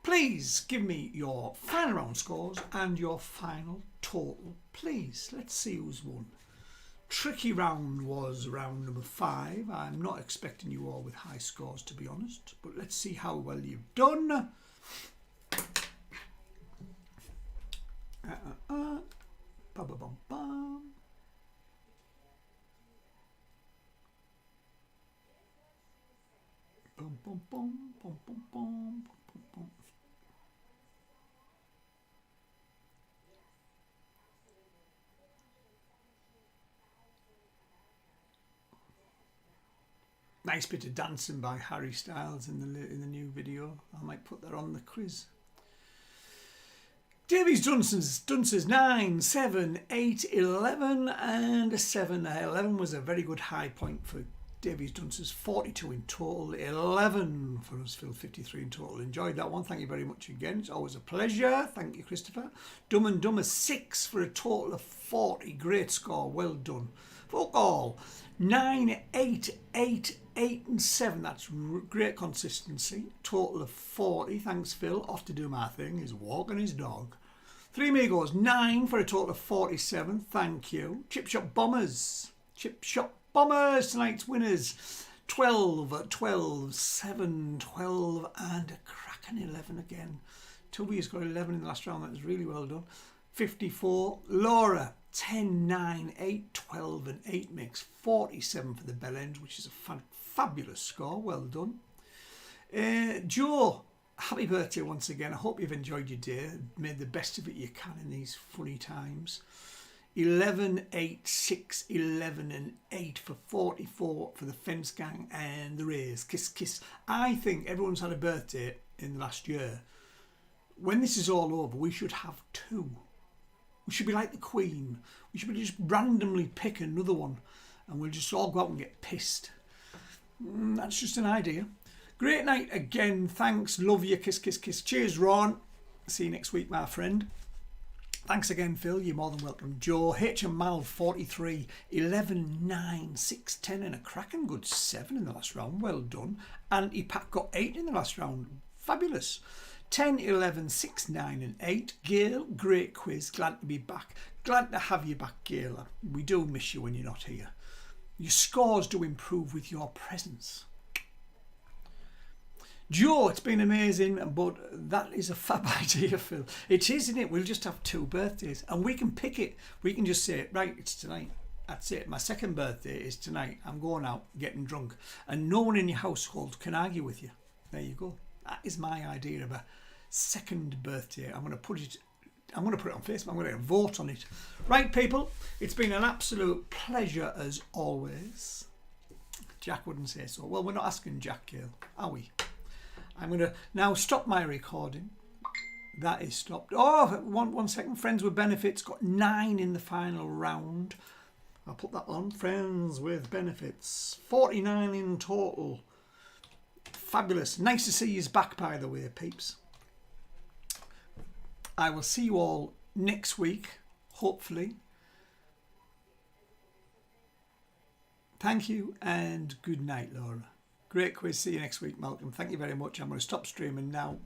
Please give me your final round scores and your final total, please. Let's see who's won. Tricky round was round number 5. I'm not expecting you all with high scores, to be honest, but let's see how well you've done. Ba-ba-bum-bum. Bum, bum, bum, bum, bum, bum, bum, bum. Nice bit of dancing by Harry Styles in the new video. I might put that on the quiz. Davies Dunces 9, 7, 8, 11 and a 7. 11 was a very good high point for Davies Dunces. 42 in total, 11 for us, Phil. 53 in total. Enjoyed that one. Thank you very much again. It's always a pleasure. Thank you, Christopher. Dumb and Dumber 6 for a total of 40. Great score. Well done. Fuck all. 9, 8, 8, 8 and 7. That's great consistency. Total of 40. Thanks, Phil. Off to do my thing. He's walking his dog. Three Amigos 9 for a total of 47. Thank you. Chip Shop Bombers. Chip Shop Bombers, tonight's winners. 12, 12, 7, 12 and a cracking 11 again. Toby's got 11 in the last round. That was really well done. 54. Laura 10, 9, 8, 12 and 8 makes 47 for the bell end, which is a fabulous score. Well done. Joe, happy birthday once again. I hope you've enjoyed your day. Made the best of it you can in these funny times. 11, 8, 6, 11 and 8 for 44 for the Fence Gang and the Rays. Kiss, kiss. I think everyone's had a birthday in the last year. When this is all over, we should have 2. We should be like the Queen. We should just randomly pick another one and we'll just all go out and get pissed. That's just an idea. Great night again. Thanks. Love you. Kiss, kiss, kiss. Cheers, Ron. See you next week, my friend. Thanks again, Phil. You're more than welcome. Joe, H and Mal 43, 11, 9, 6, 10 and a cracking good 7 in the last round. Well done. Andy Pat got 8 in the last round. Fabulous. 10, 11, 6, 9 and 8. Gail, great quiz. Glad to be back. Glad to have you back, Gail. We do miss you when you're not here. Your scores do improve with your presence. Joe, it's been amazing, but that is a fab idea, Phil. It is, isn't it? We'll just have 2 birthdays and we can pick it. We can just say, right, it's tonight. That's it. My second birthday is tonight. I'm going out getting drunk, and no one in your household can argue with you. There you go. That is my idea of a second birthday. I'm going to put it on Facebook. I'm going to vote on it. Right, people. It's been an absolute pleasure as always. Jack wouldn't say so. Well, we're not asking Jack Gale, are we? I'm going to now stop my recording. That is stopped. Oh, one second. Friends with Benefits got 9 in the final round. I'll put that on. Friends with Benefits. 49 in total. Fabulous. Nice to see you back, by the way, peeps. I will see you all next week, hopefully. Thank you and good night, Laura. Great quiz. See you next week, Malcolm. Thank you very much. I'm going to stop streaming now.